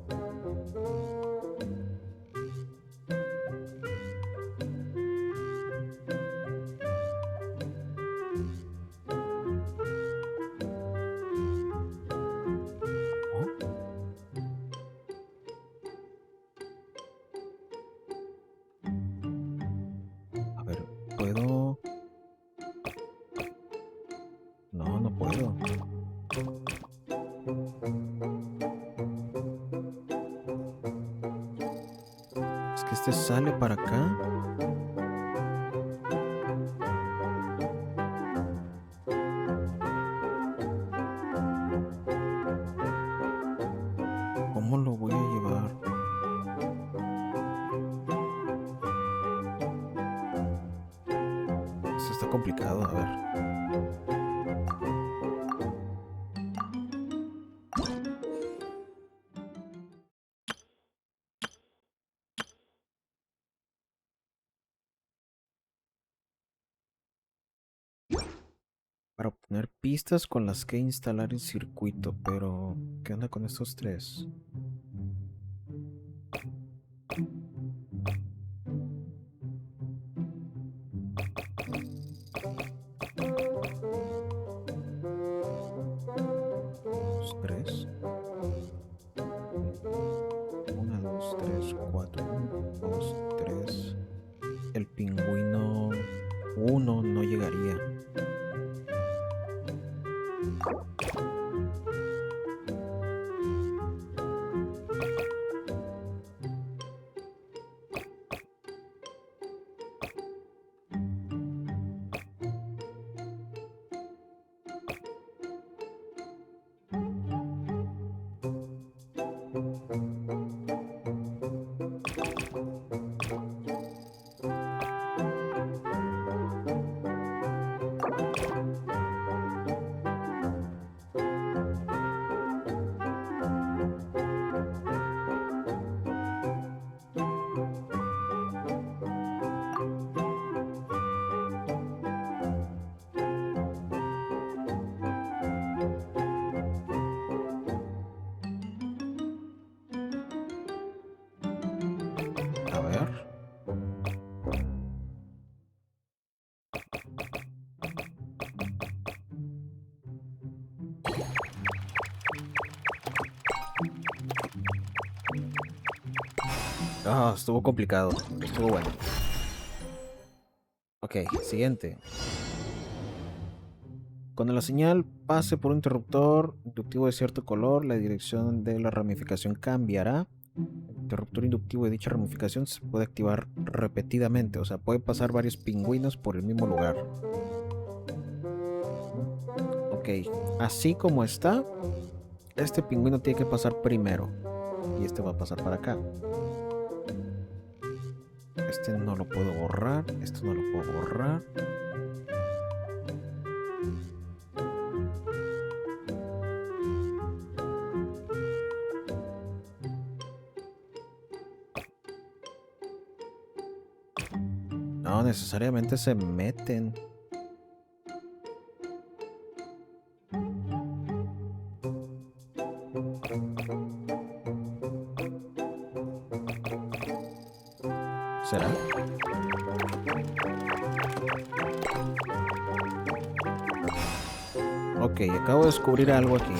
A ver, ¿puedo? No, no puedo. Es que este sale para acá. ¿Cómo lo voy a llevar? Esto está complicado, a ver. Para obtener pistas con las que instalar el circuito, pero ¿qué onda con estos tres? Los tres. 1, 2, 3, 4. 1, 2, 3. El pingüino 1 no llegaría. A ver. Ah, estuvo complicado. Estuvo bueno. Ok, siguiente. Cuando la señal pase por un interruptor inductivo de cierto color, la dirección de la ramificación cambiará. El interruptor inductivo de dicha ramificación se puede activar repetidamente, o sea, puede pasar varios pingüinos por el mismo lugar. Ok, así como está, este pingüino tiene que pasar primero. Y este va a pasar para acá. Este no lo puedo borrar, esto no lo puedo borrar. No necesariamente se meten. ¿Será? Ok, acabo de descubrir algo aquí.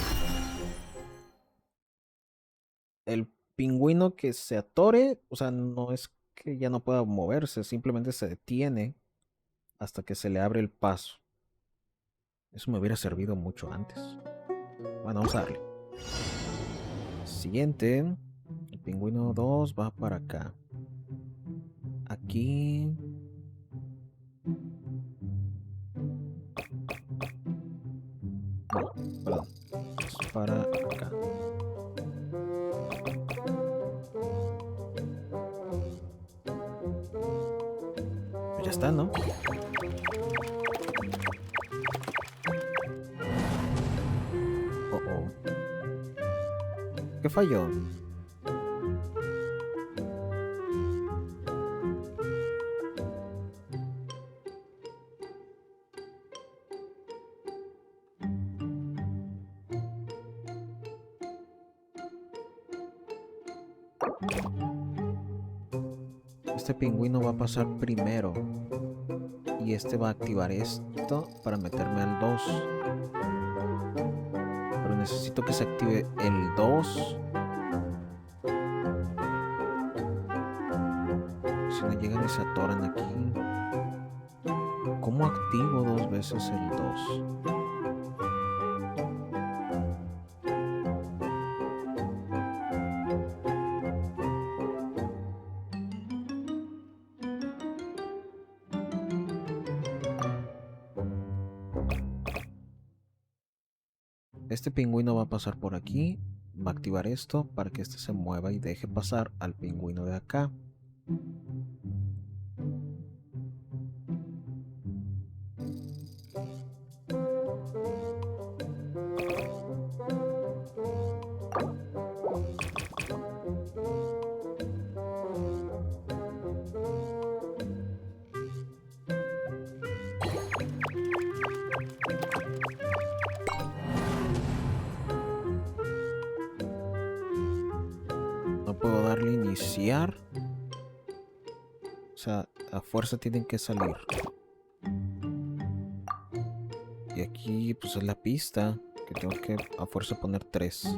El pingüino que se atore, o sea, no es que ya no pueda moverse, simplemente se detiene hasta que se le abre el paso. Eso me hubiera servido mucho antes. Bueno, vamos a darle. Siguiente. El pingüino 2 va para acá. Aquí. No, perdón. Es para acá. Pues ya está, ¿no? Oh. ¿Qué falló? Este pingüino va a pasar primero. Y este va a activar esto para meterme al 2. Pero necesito que se active el 2. Si no llegan y se atoran aquí. ¿Cómo activo 2 veces el 2? Este pingüino va a pasar por aquí, va a activar esto para que este se mueva y deje pasar al pingüino de acá. Puedo darle iniciar. O sea, a fuerza tienen que salir. Y aquí pues es la pista que tengo que a fuerza poner 3.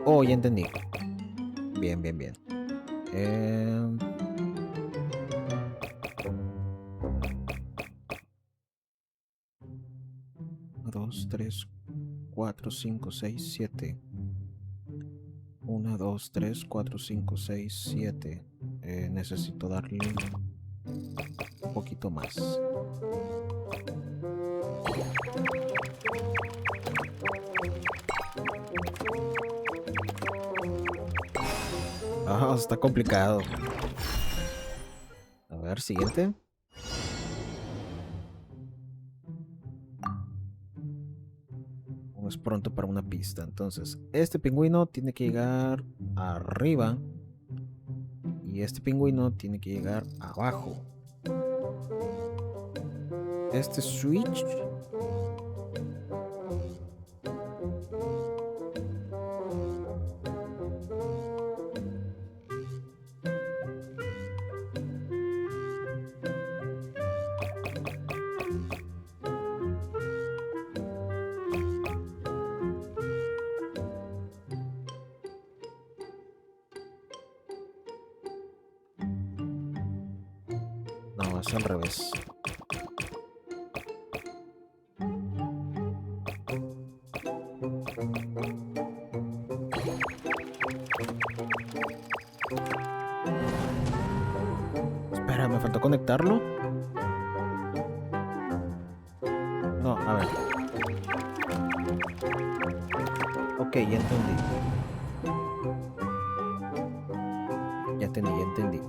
Oh, ya entendí. Bien. 2, 3, 4, 5, 6, 7. 1, 2, 3, 4, 5, 6, 7. Necesito darle un poquito más. Ah, está complicado. A ver, siguiente. No es pronto para una pista. Entonces, este pingüino tiene que llegar arriba. Y este pingüino tiene que llegar abajo. Este switch No, es al revés. Espera, me faltó conectarlo. No, a ver. Ok, ya entendí. Ya entendí, ya entendí.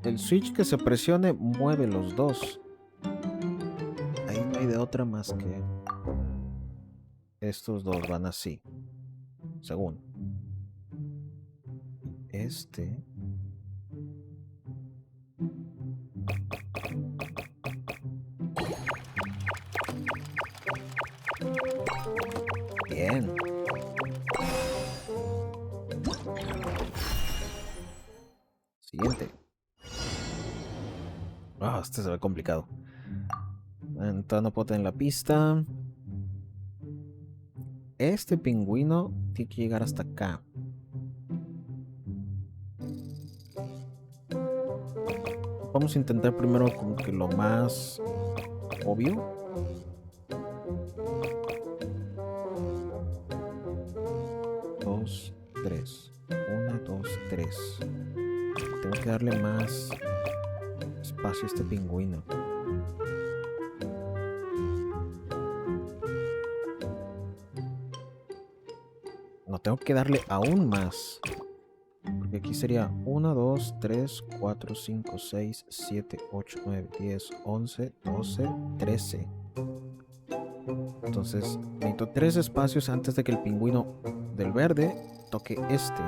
El switch que se presione mueve los dos. Ahí no hay de otra más que estos dos van así. Según. Este. Bien. Siguiente. Ah, este se ve complicado. Entonces no puedo tener la pista. Este pingüino tiene que llegar hasta acá. Vamos a intentar primero como que lo más obvio. Dos, tres. 1, 2, 3. Tengo que darle más espacio a este pingüino. No, tengo que darle aún más. Porque aquí sería 1, 2, 3, 4, 5, 6, 7, 8, 9, 10, 11, 12, 13. Entonces necesito 3 espacios antes de que el pingüino del verde toque este.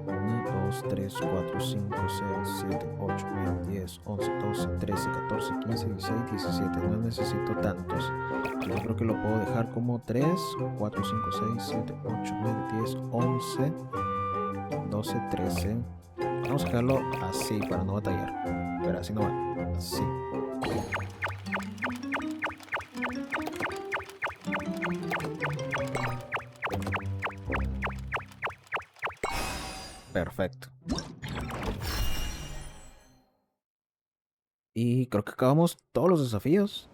1, 2, 3, 4, 5, 6, 7, 8, 9, 10, 11, 12, 13, 14, 15, 16, 17. No necesito tantos. Yo creo que lo puedo dejar como 3, 4, 5, 6, 7, 8, 9, 10, 11, 12, 13. Vamos a dejarlo así para no batallar. Pero así no va. Así. Perfecto. Y creo que acabamos todos los desafíos.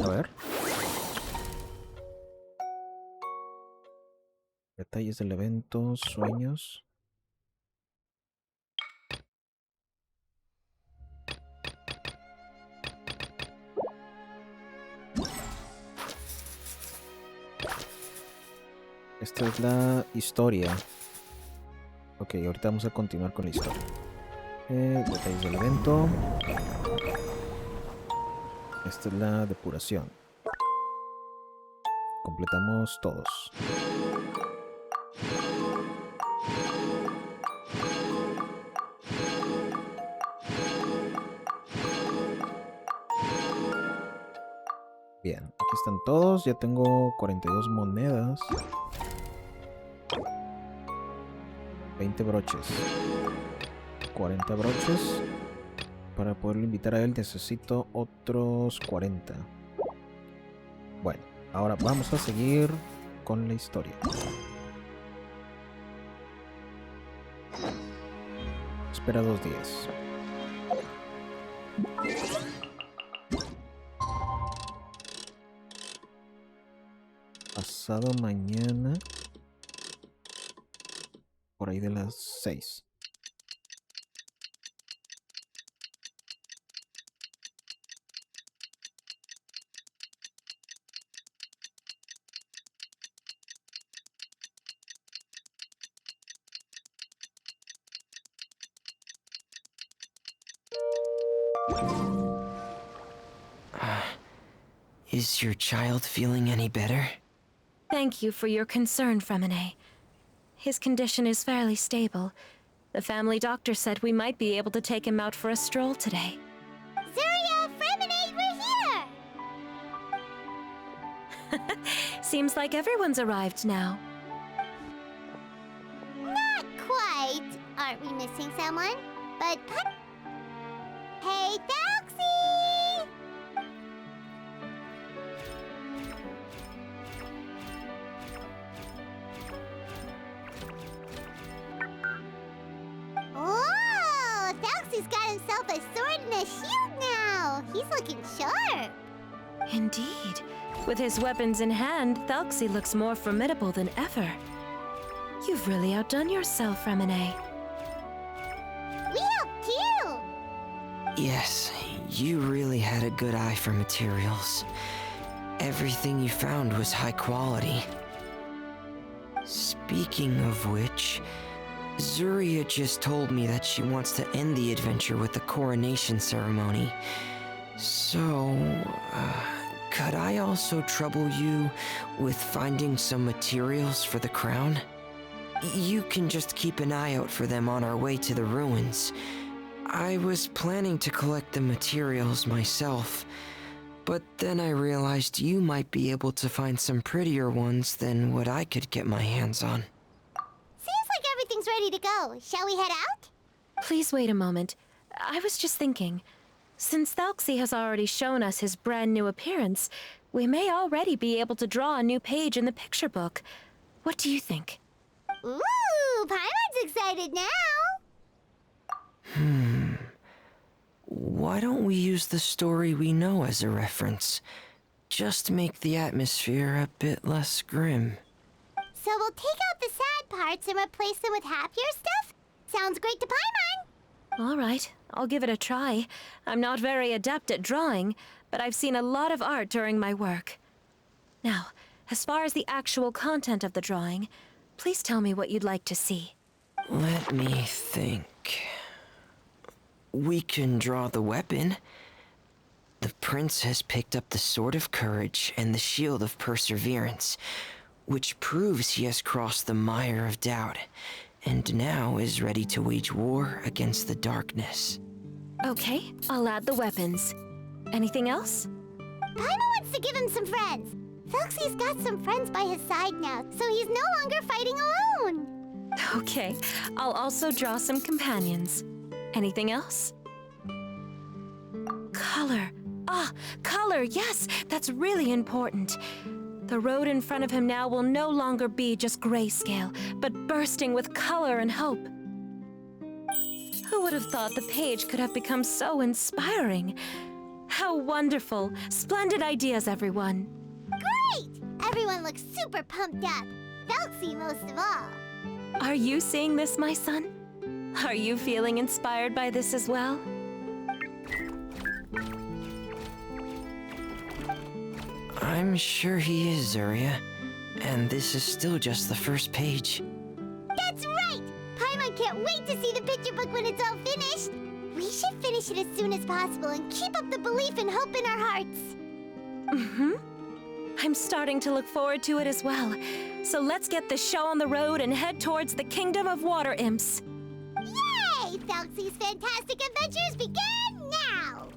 A ver. Detalles del evento, sueños. Esta es la historia. Ok, ahorita vamos a continuar con la historia. Detalles del evento. Esta es la depuración. Completamos todos. Bien, aquí están todos. Ya tengo 42 monedas. 20 broches. 40 broches. Para poderlo invitar a él necesito otros 40. Bueno, ahora vamos a seguir con la historia. Espera 2 días. Pasado mañana. Por ahí de las 6. Is your child feeling any better? Thank you for your concern, Fréminet. His condition is fairly stable. The family doctor said we might be able to take him out for a stroll today. Zuria, Fréminet, we're here! Seems like everyone's arrived now. Not quite. Aren't we missing someone? But... Hey, Thelxie! He's looking sharp. Indeed. With his weapons in hand, Thelxie looks more formidable than ever. You've really outdone yourself, Fréminet. We helped too. Yes, you really had a good eye for materials. Everything you found was high quality. Speaking of which, Zuria just told me that she wants to end the adventure with the coronation ceremony. So, could I also trouble you with finding some materials for the crown? You can just keep an eye out for them on our way to the ruins. I was planning to collect the materials myself, but then I realized you might be able to find some prettier ones than what I could get my hands on. Seems like everything's ready to go. Shall we head out? Please wait a moment. I was just thinking. Since Thelxie has already shown us his brand new appearance, we may already be able to draw a new page in the picture book. What do you think? Ooh, Paimon's excited now. Why don't we use the story we know as a reference? Just make the atmosphere a bit less grim. So we'll take out the sad parts and replace them with happier stuff? Sounds great to Paimon. All right, I'll give it a try. I'm not very adept at drawing, but I've seen a lot of art during my work. Now, as far as the actual content of the drawing, please tell me what you'd like to see. Let me think. We can draw the weapon. The prince has picked up the Sword of Courage and the Shield of Perseverance, which proves he has crossed the mire of doubt, and now is ready to wage war against the darkness. Okay, I'll add the weapons. Anything else? Paimon wants to give him some friends. Thelxie's got some friends by his side now, so he's no longer fighting alone. Okay, I'll also draw some companions. Anything else? Color. Ah, color, yes, that's really important. The road in front of him now will no longer be just grayscale, but bursting with color and hope. Who would have thought the page could have become so inspiring? How wonderful! Splendid ideas, everyone. Great! Everyone looks super pumped up. Thelxie most of all. Are you seeing this, my son? Are you feeling inspired by this as well? I'm sure he is, Zuria. And this is still just the first page. That's right! Paimon can't wait to see the picture book when it's all finished. We should finish it as soon as possible and keep up the belief and hope in our hearts. I'm starting to look forward to it as well. So let's get the show on the road and head towards the Kingdom of Water Imps. Yay! Thelxie's fantastic adventures begin now!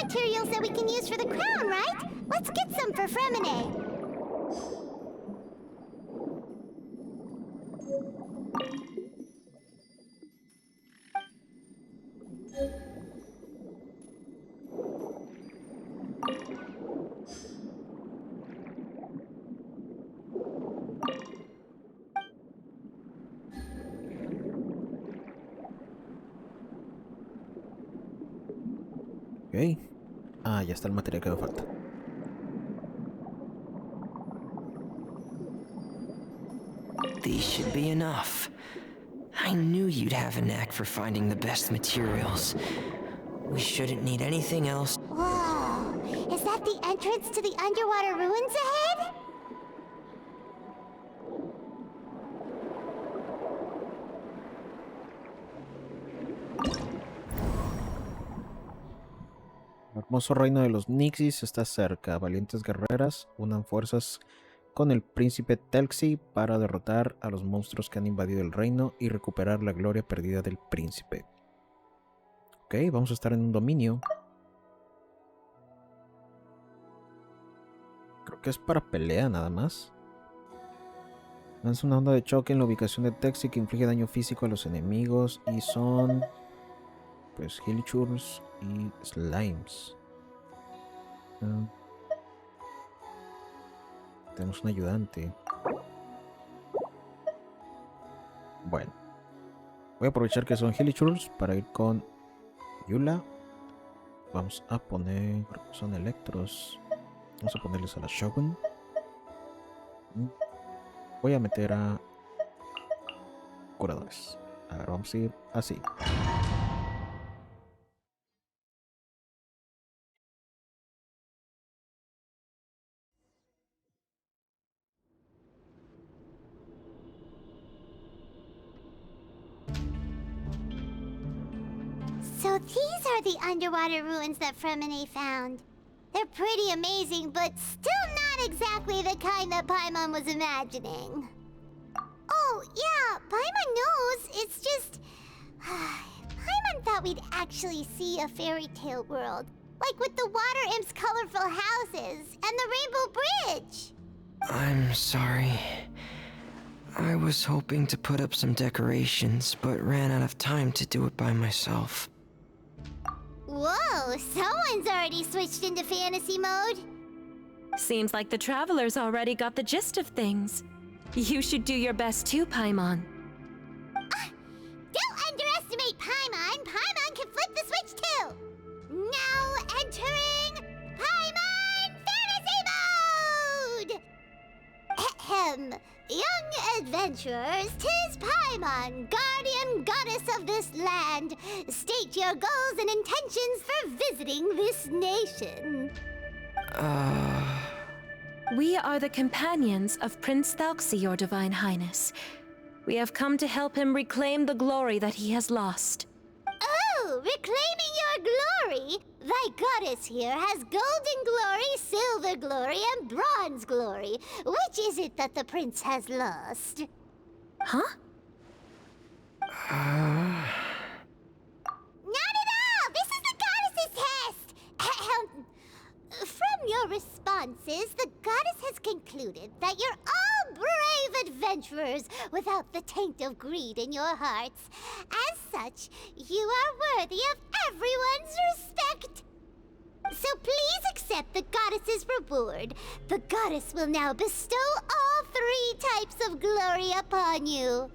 Materials that we can use for the crown, right? Let's get some for Fréminet. Ok. Ah, ya está el material que me falta. These should be enough. I knew you'd have a knack for finding the best materials. We shouldn't need anything else. Whoa! Is that the entrance to the underwater ruins ahead? hermoso reino de los nixies está cerca. Valientes guerreras unan fuerzas con el príncipe Thelxie para derrotar a los monstruos que han invadido el reino y recuperar la gloria perdida del príncipe. Ok, vamos a estar en un dominio. Creo que es para pelea nada más. Lanza una onda de choque en la ubicación de Thelxie que inflige daño físico a los enemigos y son... pues Hilichurls y Slimes. Tenemos un ayudante. Bueno. Voy a aprovechar que son Hilichurls para ir con Yula. Vamos a poner... son Electros. Vamos a ponerles a la Shogun. Voy a meter a curadores. A ver, vamos a ir así. So these are the underwater ruins that Fréminet found. They're pretty amazing, but still not exactly the kind that Paimon was imagining. Oh, yeah, Paimon knows. It's just... Paimon thought we'd actually see a fairy tale world. Like with the water imp's colorful houses and the rainbow bridge. I'm sorry. I was hoping to put up some decorations, but ran out of time to do it by myself. Whoa, someone's already switched into fantasy mode. Seems like the travelers already got the gist of things. You should do your best too, Paimon. Don't underestimate Paimon. Paimon can flip the switch too. Now entering Paimon Fantasy Mode! Ahem. Young adventurers, 'tis Paimon, guardian goddess of this land. State your goals and intentions for visiting this nation. We are the companions of Prince Thelxie, your divine highness. We have come to help him reclaim the glory that he has lost. Oh, reclaiming your glory? Thy goddess here has golden glory, silver glory, and bronze glory. Which is it that the prince has lost? Huh? Not at all! This is the goddess's test! Ahem. From your responses, the goddess has concluded that you're all brave adventurers without the taint of greed in your hearts. As such, you are worthy of everyone's respect. So please accept the goddess's reward. The goddess will now bestow all 3 types of glory upon you.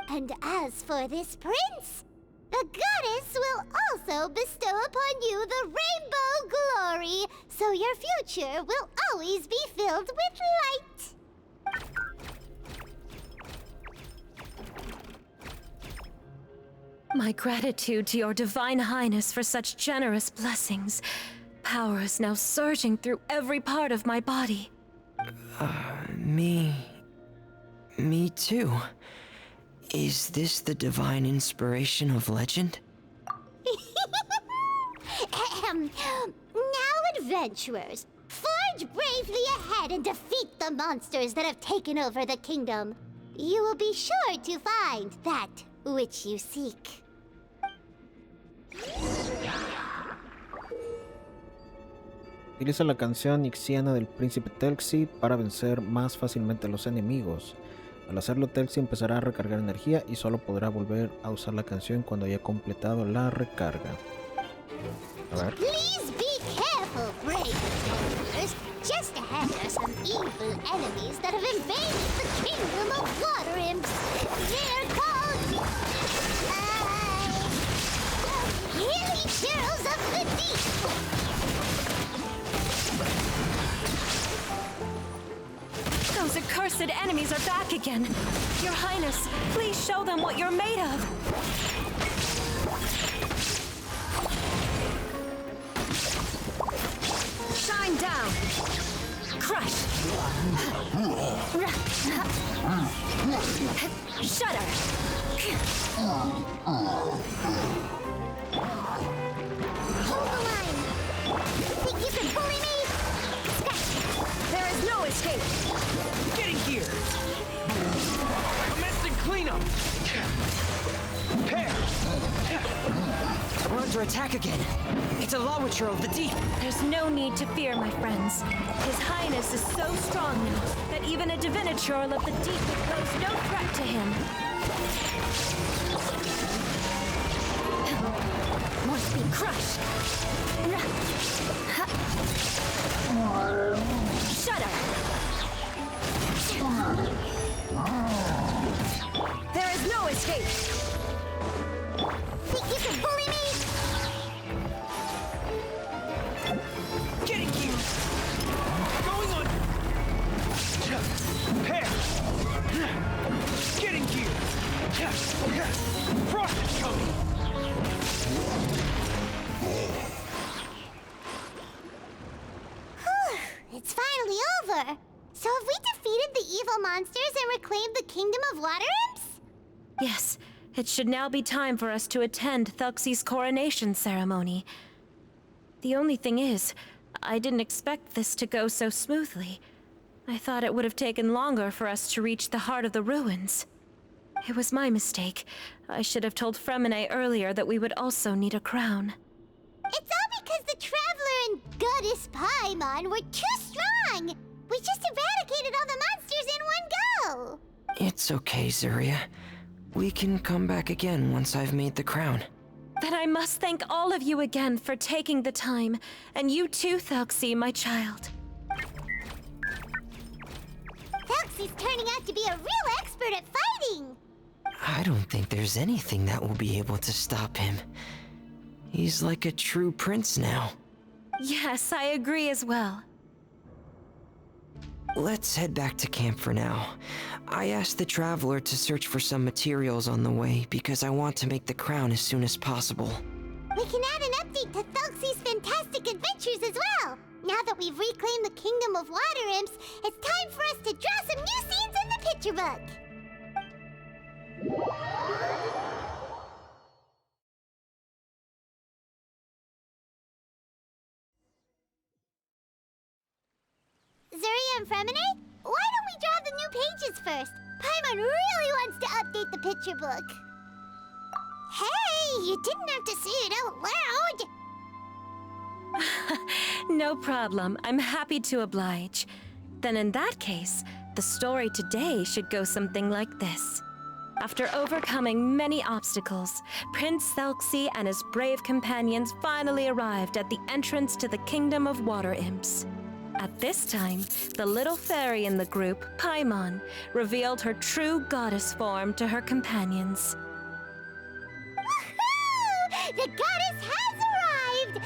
And as for this prince, the goddess will also bestow upon you the rainbow glory, so your future will always be filled with light. My gratitude to your divine highness for such generous blessings. Power is now surging through every part of my body. Me too. Is this the divine inspiration of legend? Now, adventurers, forge bravely ahead and defeat the monsters that have taken over the kingdom. You will be sure to find that which you seek. Utiliza la canción nixiana del príncipe Thelxie para vencer más fácilmente a los enemigos. Al hacerlo, Thelxie empezará a recargar energía y solo podrá volver a usar la canción cuando haya completado la recarga. A ver. Please be careful, brave adventurers. Just ahead are some evil enemies that have invaded the kingdom of water imps. They're called... Hilly Heroes of the Deep. Those accursed enemies are back again. Your Highness, please show them what you're made of. Shine down. Crush. Shudder. Hold the line. is no escape! Getting here! Commencing cleanup! Pair! We're under attack again. It's a Lawitcher of the deep. There's no need to fear, my friends. His Highness is so strong now that even a diviniture of the deep would pose no threat to him. Must be crushed. Shudder. There is no escape. Think you can bully me? Getting here! Going on! Pair! Getting here! Frost is coming! It's finally over. So have we defeated the evil monsters and reclaimed the kingdom of water imps? Yes, it should now be time for us to attend Thelxie's coronation ceremony. The only thing is, I didn't expect this to go so smoothly. I thought it would have taken longer for us to reach the heart of the ruins. It was my mistake. I should have told Fréminet earlier that we would also need a crown. It's all because the Traveler and Goddess Paimon were too strong. We just eradicated all the monsters in one go. It's okay, Zuria. We can come back again once I've made the crown. Then I must thank all of you again for taking the time, and you too, Thelxie, my child. Thelxie's turning out to be a real expert at fighting. I don't think there's anything that will be able to stop him. He's like a true prince now. Yes, I agree as well. Let's head back to camp for now. I asked the Traveler to search for some materials on the way because I want to make the crown as soon as possible. We can add an update to Thelxie's fantastic adventures as well. Now that we've reclaimed the kingdom of water imps, it's time for us to draw some new scenes in the picture book. Zuria and Fréminet, why don't we draw the new pages first? Paimon really wants to update the picture book. Hey, you didn't have to say it out loud. No problem. I'm happy to oblige. Then in that case, the story today should go something like this. After overcoming many obstacles, Prince Thelxie and his brave companions finally arrived at the entrance to the Kingdom of Water Imps. At this time, the little fairy in the group, Paimon, revealed her true goddess form to her companions. Woohoo! The goddess has arrived!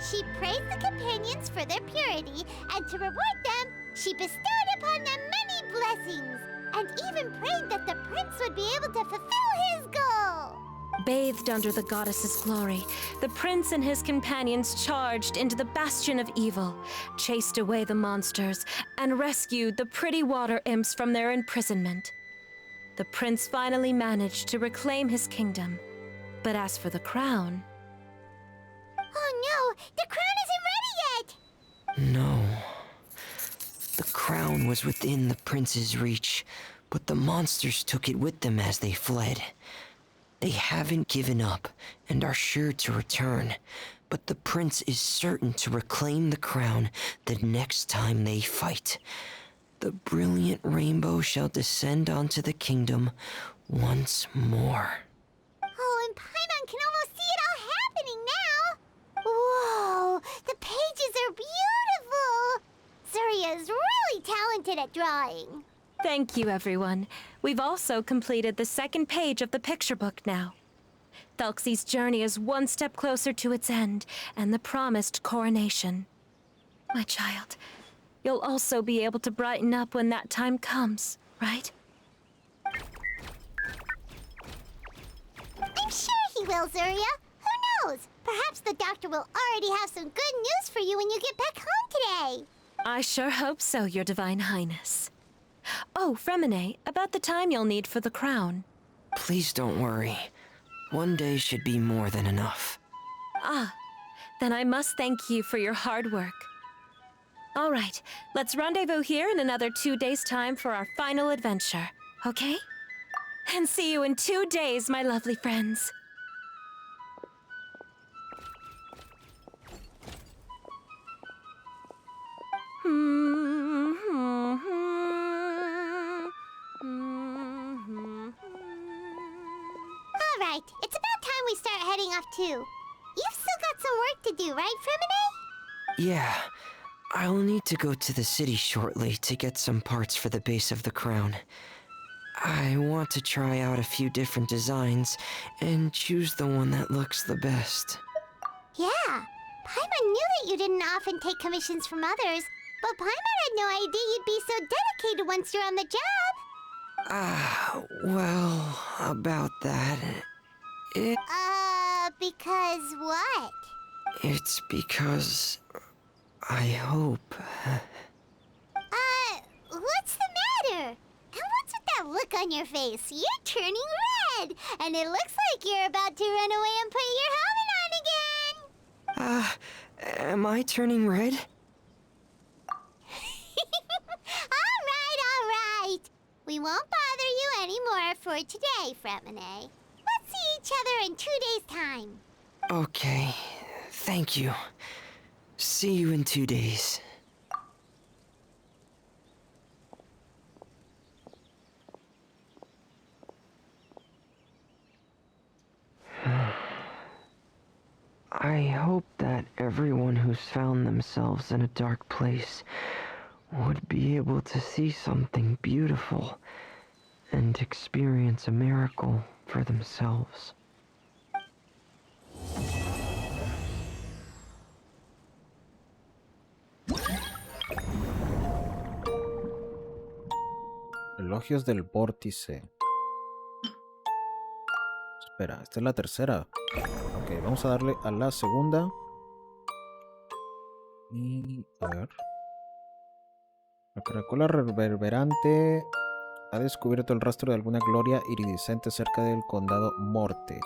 She praised the companions for their purity, and to reward them, she bestowed upon them many blessings, and even prayed that the prince would be able to fulfill his goal. Bathed under the goddess's glory, the prince and his companions charged into the bastion of evil, chased away the monsters, and rescued the pretty water imps from their imprisonment. The prince finally managed to reclaim his kingdom. But as for the crown... Oh no! The crown isn't ready yet! No. The crown was within the prince's reach, but the monsters took it with them as they fled. They haven't given up and are sure to return, but the prince is certain to reclaim the crown the next time they fight. The brilliant rainbow shall descend onto the kingdom once more. Oh, and Paimon can almost see it all happening now! Whoa! The pages are beautiful! Zuria is really talented at drawing. Thank you, everyone. We've also completed the second page of the picture book now. Thelxie's journey is one step closer to its end, and the promised coronation. My child, you'll also be able to brighten up when that time comes, right? I'm sure he will, Zuria. Who knows? Perhaps the doctor will already have some good news for you when you get back home today. I sure hope so, Your Divine Highness. Oh, Fréminet, about the time you'll need for the crown. Please don't worry. One day should be more than enough. Ah, then I must thank you for your hard work. All right, let's rendezvous here in another 2 days' time for our final adventure, okay? And see you in 2 days, my lovely friends. All right, it's about time we start heading off too. You've still got some work to do, right, Fréminet? Yeah, I'll need to go to the city shortly to get some parts for the base of the crown. I want to try out a few different designs and choose the one that looks the best. Yeah, Paimon knew that you didn't often take commissions from others, but Paimon had no idea you'd be so dedicated once you're on the job. Well, about that, Because what? it's because I hope. What's the matter? And what's with that look on your face? You're turning red, and it looks like you're about to run away and put your helmet on again. Am I turning red? All right. We won't bother you anymore for today, Fréminet. Let's see each other in 2 days' time. Okay, thank you. See you in 2 days. I hope that everyone who's found themselves in a dark place would be able to see something beautiful and experience a miracle for themselves. Elogios del vórtice. Espera, esta es la tercera. Ok, vamos a darle a la segunda. Y a ver. La caracola reverberante ha descubierto el rastro de alguna gloria iridiscente cerca del condado Morte.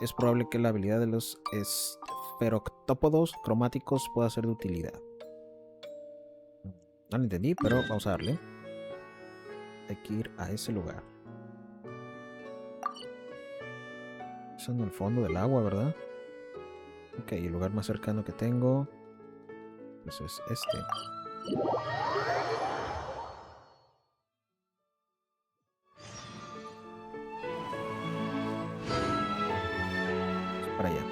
Es probable que la habilidad de los esferoctópodos cromáticos pueda ser de utilidad. No lo entendí, pero vamos a darle. Hay que ir a ese lugar. Es en el fondo del agua, ¿verdad? Ok, el lugar más cercano que tengo pues es este. Para allá.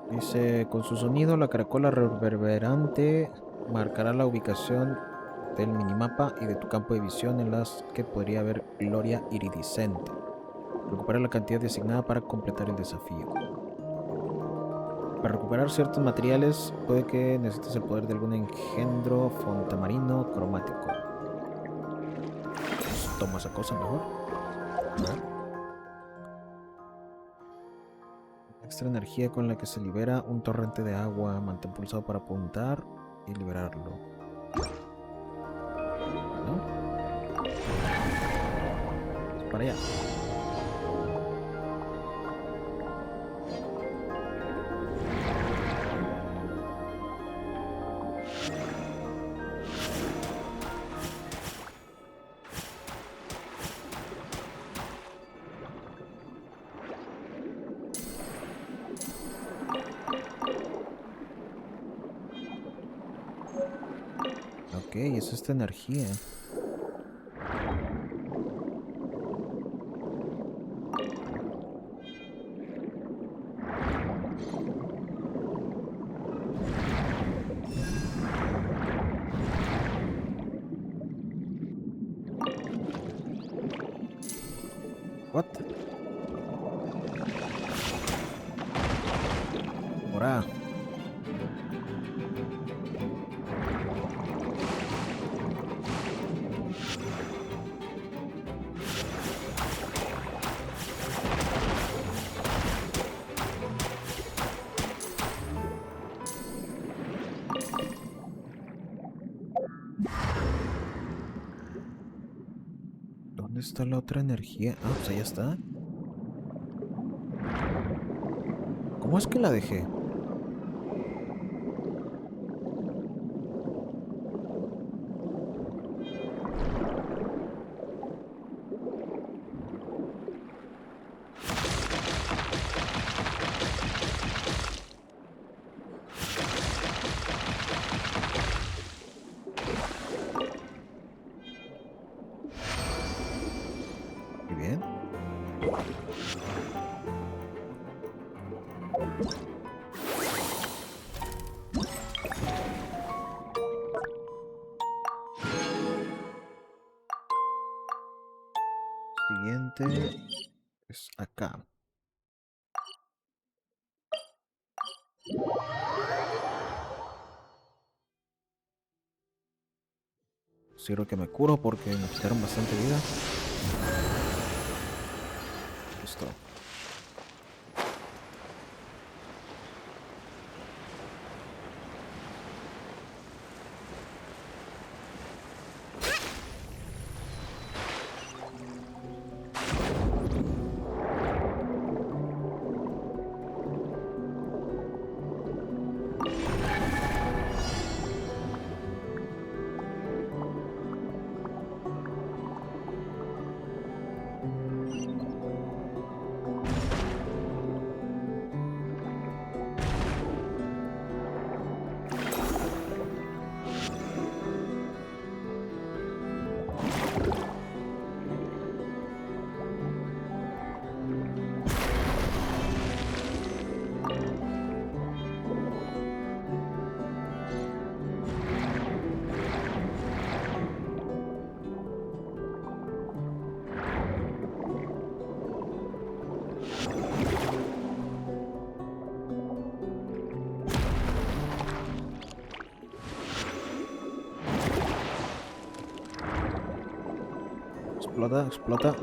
Dice, con su sonido, la caracola reverberante marcará la ubicación del minimapa y de tu campo de visión en las que podría haber gloria iridiscente. Recupera la cantidad designada para completar el desafío. Para recuperar ciertos materiales, puede que necesites el poder de algún engendro fontamarino cromático. Pues toma esa cosa mejor. A ver. Extra energía con la que se libera un torrente de agua. Mantén pulsado para apuntar y liberarlo. ¿No? Para allá. Ok, es esta energía. What? Ahora. ¿Dónde está la otra energía? Ah, pues allá está. ¿Cómo es que la dejé? Muy bien. Siguiente es acá. Sirve que me curo porque me quitaron bastante vida. Listo. Explota, explota.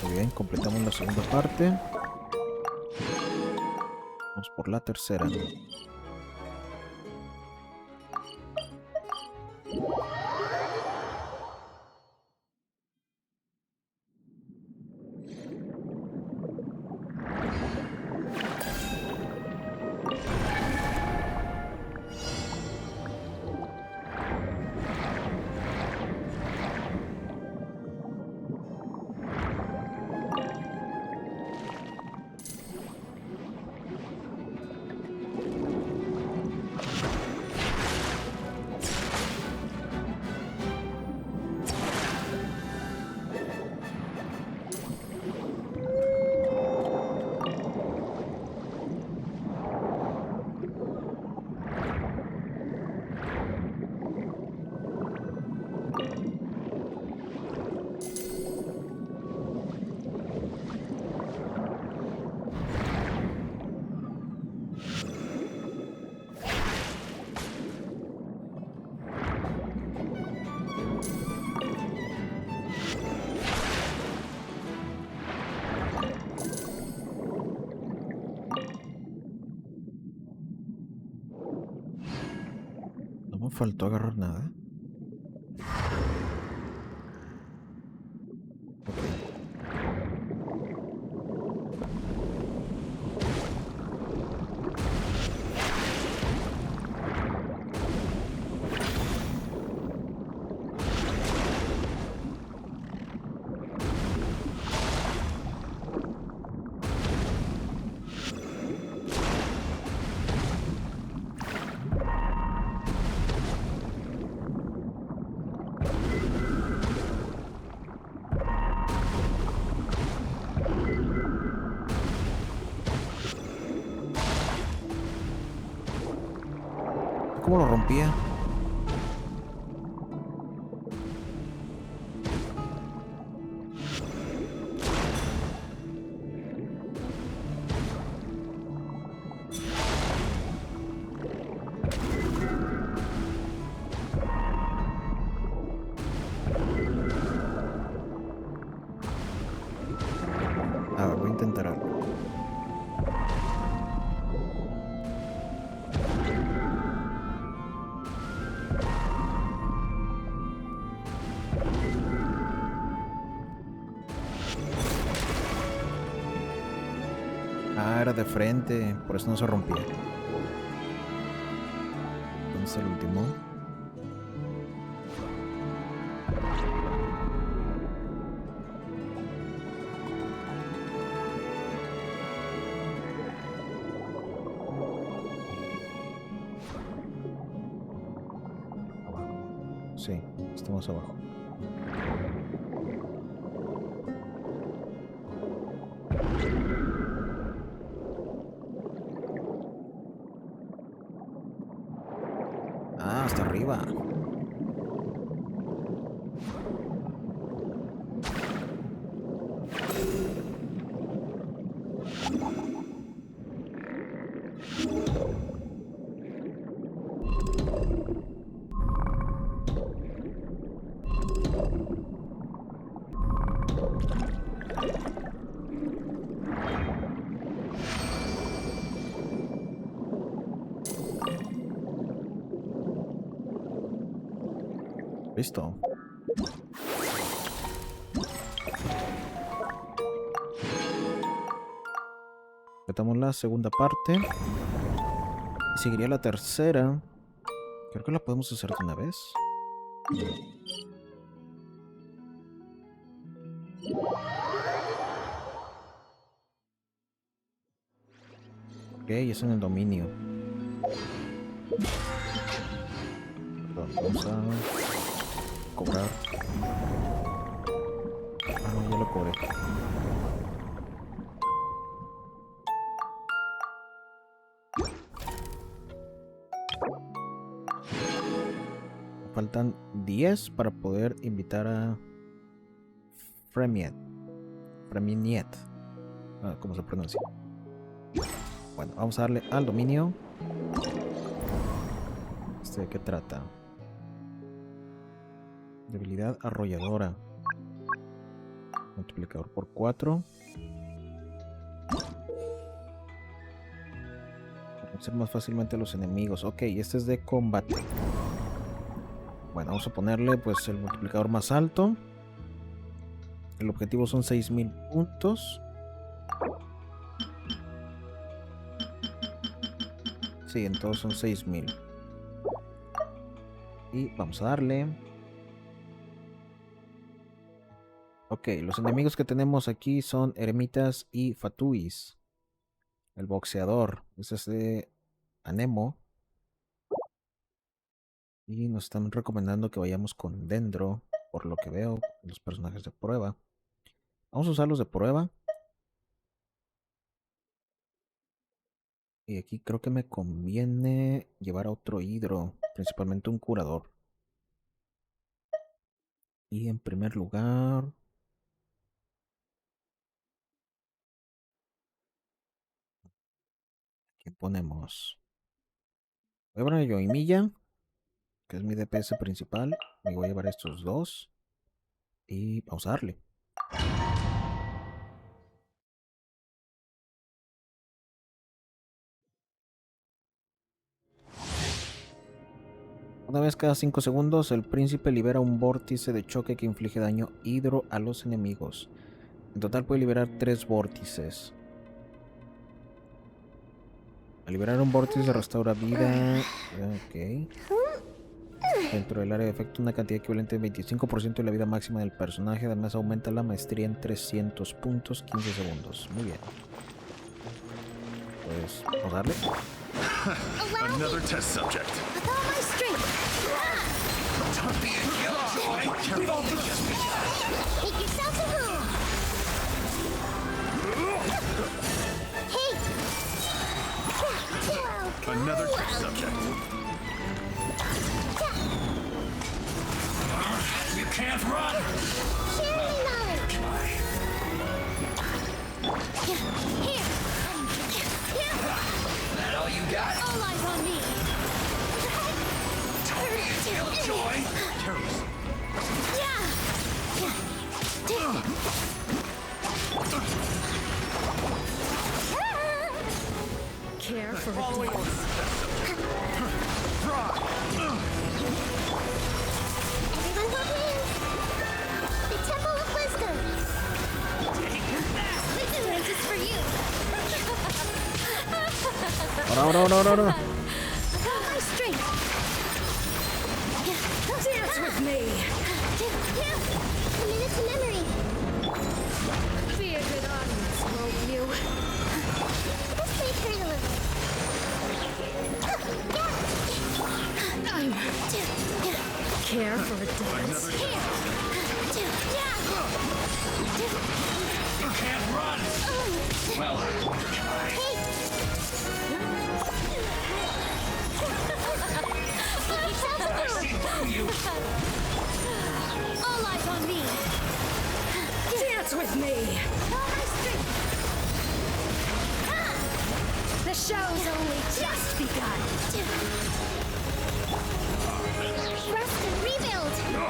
Muy bien, completamos la segunda parte. Vamos por la tercera. No me faltó agarrar nada. cómo lo rompía. A ver, voy a intentar algo. Ah, era de frente, por eso no se rompía. Entonces el último. Sí, estamos abajo. Ah, hasta arriba. Listo. Completamos la segunda parte. Y seguiría la tercera. Creo que la podemos hacer de una vez. Ok, es en el dominio. Perdón, vamos a cobrar. Ah, no, ya lo cobré. Faltan 10 para poder invitar a Fréminet. ¿Cómo se pronuncia? Bueno, vamos a darle al dominio. ¿De qué trata? Debilidad arrolladora. Multiplicador por 4. Vencer más fácilmente a los enemigos. Ok, este es de combate. Bueno, vamos a ponerle pues el multiplicador más alto. El objetivo son 6000 puntos. Sí, en todos son 6000. Y vamos a darle. Ok, los enemigos que tenemos aquí son eremitas y fatuis. El boxeador. Este es de Anemo. Y nos están recomendando que vayamos con Dendro, por lo que veo, los personajes de prueba. Vamos a usarlos de prueba. Y aquí creo que me conviene llevar a otro hidro, principalmente un curador. Y en primer lugar... ¿qué ponemos? Voy a poner a Yoimiya, que es mi DPS principal. Me voy a llevar estos dos. Y vamos a darle. Una vez cada 5 segundos, el príncipe libera un vórtice de choque que inflige daño hidro a los enemigos. En total puede liberar 3 vórtices. Al liberar un vórtice restaura vida. Ok. Dentro del área de efecto una cantidad equivalente al 25% de la vida máxima del personaje. Además aumenta la maestría en 300 puntos 15 segundos. Muy bien. Pues vamos a darle. Another test subject. With all my strength. Make yourself a home. Hey. Another test subject. You can't run! Share your knowledge. Here. That all you got? All eyes on me. Killjoy! Care for Following a orders. Everyone hold hands. The Temple of Wisdom. This is for you. Ahora. My strength. dance with me. A minute to memory. Be a good audience, won't you? This may hurt a little. I'm care for a dance. You can't run! Well, I see through you! All eyes on me. Dance with me. All my strength. The show's only just begun. Rest and rebuild. No!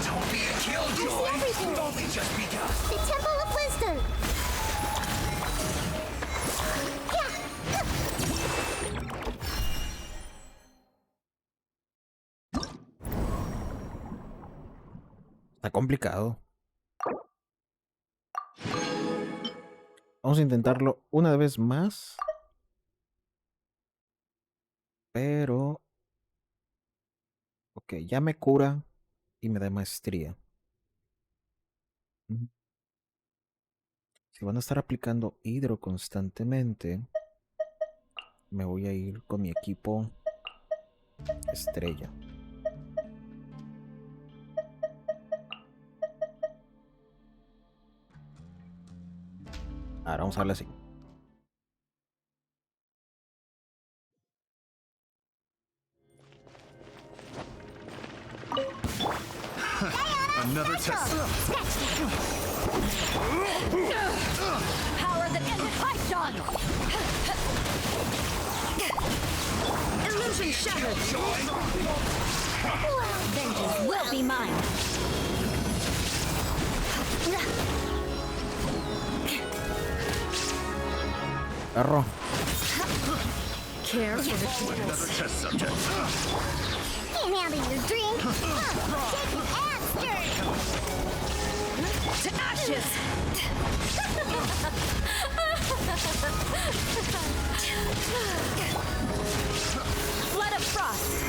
Don't be a killjoy! everything. You've only just begun! The Temple of Wisdom. Está complicado. Vamos a intentarlo una vez más. Pero... ok, ya me cura y me da maestría. Si van a estar aplicando hidro constantemente, me voy a ir con mi equipo estrella. Ahora vamos a darle así. Another test. Power that ended Python. Illusion shattered. Vengeance will be mine. Perro. Care for the Another test subject. Can't handle your drink. Shaken and stirred. to ashes. Flood of frost.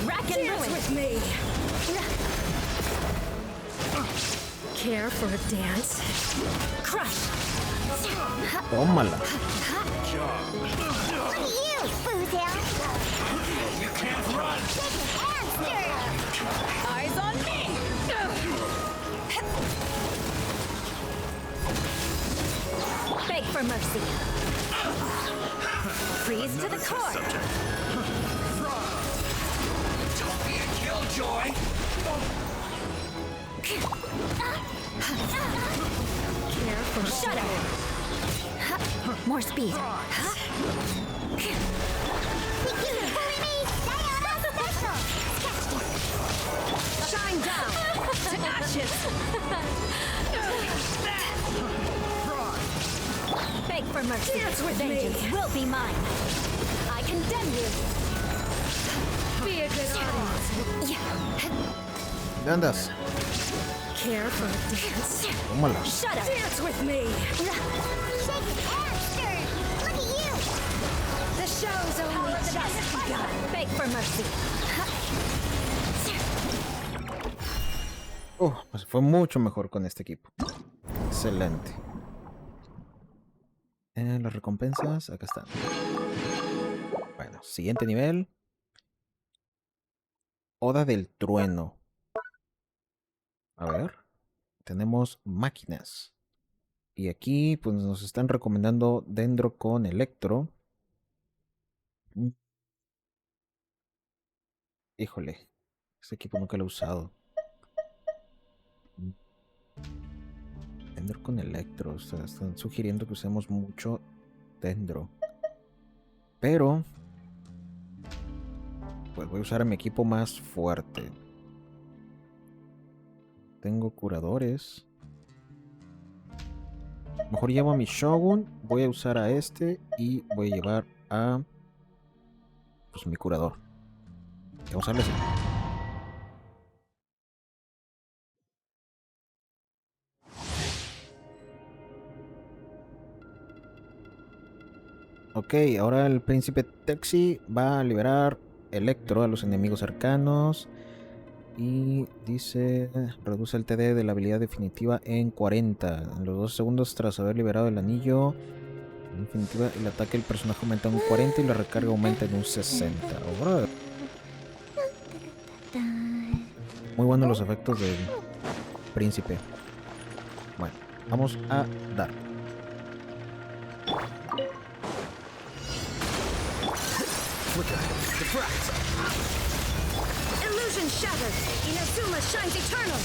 Rack and ruin with me. Care for a dance? Crush. Tómala. Look at you, Foozle. You can't run! Shaken and stirred. Eyes on me. Beg for mercy. Freeze to the core. Subject. Don't be a killjoy! Care for shut up. More speed. Thank you for pulling me. Diana special. Shine down to ashes. Beg for mercy. Dance with Vengeance will be mine. I condemn you. Be a good audience. ¿Dónde andas? Care for a dance. Tómala. Shut up. Dance with me. Shaken and stirred. Look at you. The show's only just begun. Beg for mercy. Pues fue mucho mejor con este equipo. Excelente. Las recompensas, acá están. Bueno, siguiente nivel. Oda del Trueno. A ver. Tenemos máquinas. Y aquí pues nos están recomendando Dendro con Electro. Híjole, este equipo nunca lo he usado. Dendro con Electro, o sea, están sugiriendo que usemos mucho Dendro. Pero pues voy a usar a mi equipo más fuerte. Tengo curadores. Mejor llevo a mi Shogun. Voy a usar a este y voy a llevar a pues mi curador. Vamos a darle así. Ok, ahora el príncipe Thelxie va a liberar Electro a los enemigos cercanos. Y dice, reduce el TD de la habilidad definitiva en 40. En los 2 segundos tras haber liberado el anillo, en definitiva el ataque del personaje aumenta en un 40 y la recarga aumenta en un 60. Ahora, muy buenos los efectos del príncipe. Bueno, vamos a dar. Illusion shattered. Inazuma shines eternal.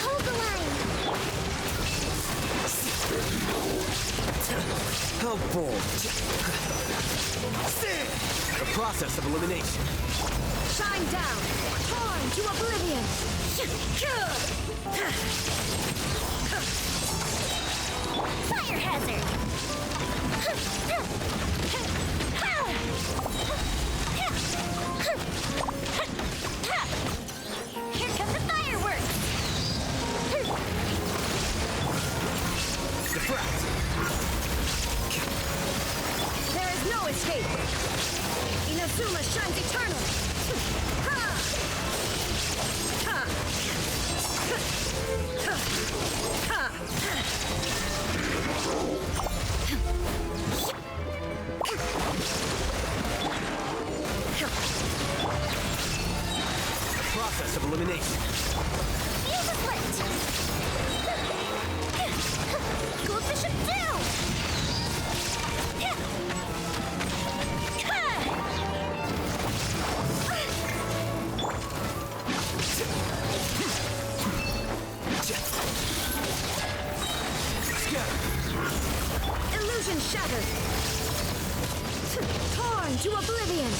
Hold the line. How bold. The process of elimination. Shine down. Torn to oblivion. Fire hazard. Here come the fireworks. Deflect. There is no escape. Inazuma shines eternal. Process of elimination. Fuse a split. Coefficient down. Illusion shattered. Torn to oblivion.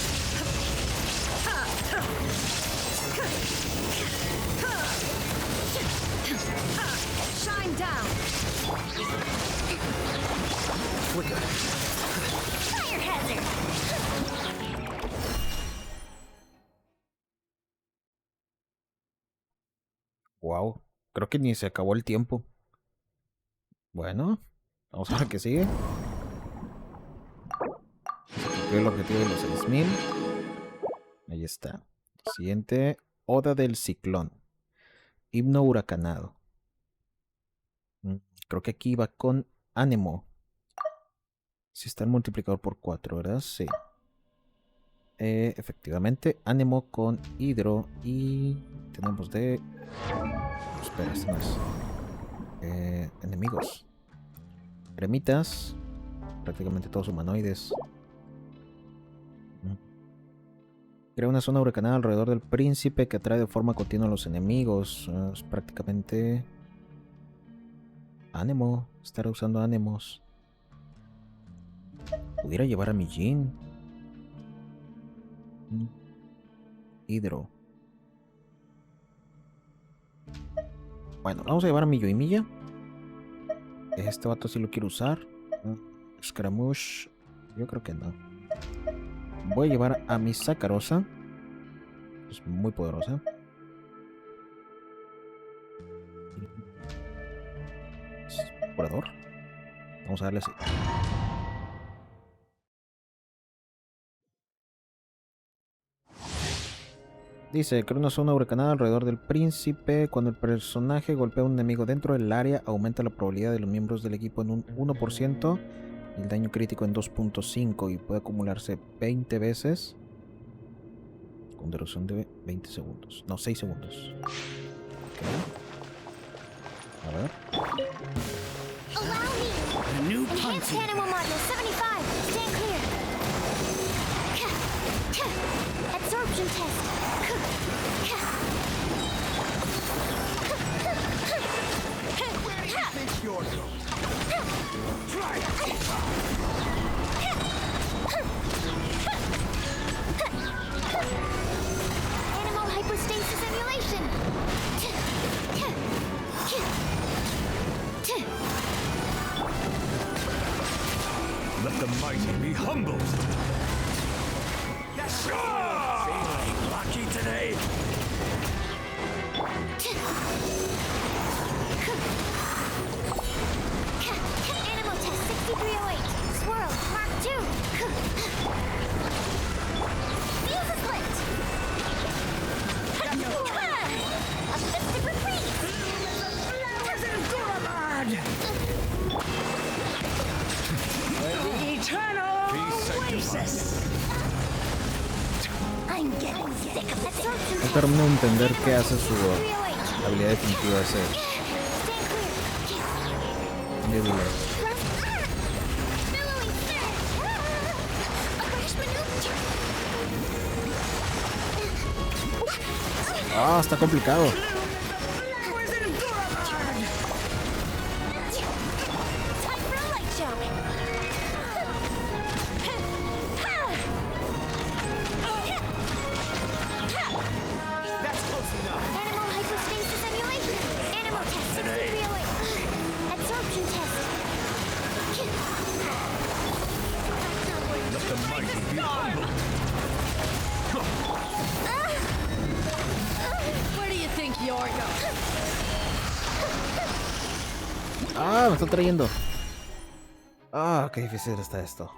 Shine down. Flicker. Fire hazard. Wow, creo que ni se acabó el tiempo. Bueno, vamos a ver qué sigue. Cumplió el objetivo de los 6000. Ahí está. Siguiente, Oda del Ciclón. Himno huracanado. Creo que aquí va con ánimo. Si está el multiplicador por 4, ¿verdad? Sí. Efectivamente, ánimo con hidro. Y tenemos de... Espera, este no es. Enemigos. Eremitas. Prácticamente todos humanoides. Crea una zona huracanada alrededor del príncipe que atrae de forma continua a los enemigos. Es prácticamente... Ánimo. Estará usando ánimos. Pudiera llevar a mi Jin. Hidro. Bueno, vamos a llevar a mi Yoimiya. Este vato sí lo quiero usar. Scaramouche. Yo creo que no. Voy a llevar a mi Sakarosa. Es muy poderosa. Curador. Vamos a darle así. Dice, crea una zona huracanada alrededor del príncipe. Cuando el personaje golpea a un enemigo dentro del área, aumenta la probabilidad de los miembros del equipo en un 1% y el daño crítico en 2.5 y puede acumularse 20 veces. Una duración de 20 segundos. No, 6 segundos. Okay. A ver. Allow me. A new Enhanced punching animal bag. module 75. Stand clear. Absorption test. Where do you think you're going? Try it. Animal hypostasis emulation. Let the mighty be humbled. Feeling lucky today? Animal test 6308. Swirl. Mark 2. Fuse is lit. A fisted retreat. I'm getting sick of this. No termino de entender qué hace su habilidad definitiva ese Stand clear. Nebula. Billowing surge. A crash maneuver. Ah, está complicado. Time for a light show. That's close enough. Animal hypostasis emulation. Animal test 6308. Absorption test. Let the mighty be humbled. Where do you think you're going? Ah, me está trayendo. Ah, qué difícil está esto.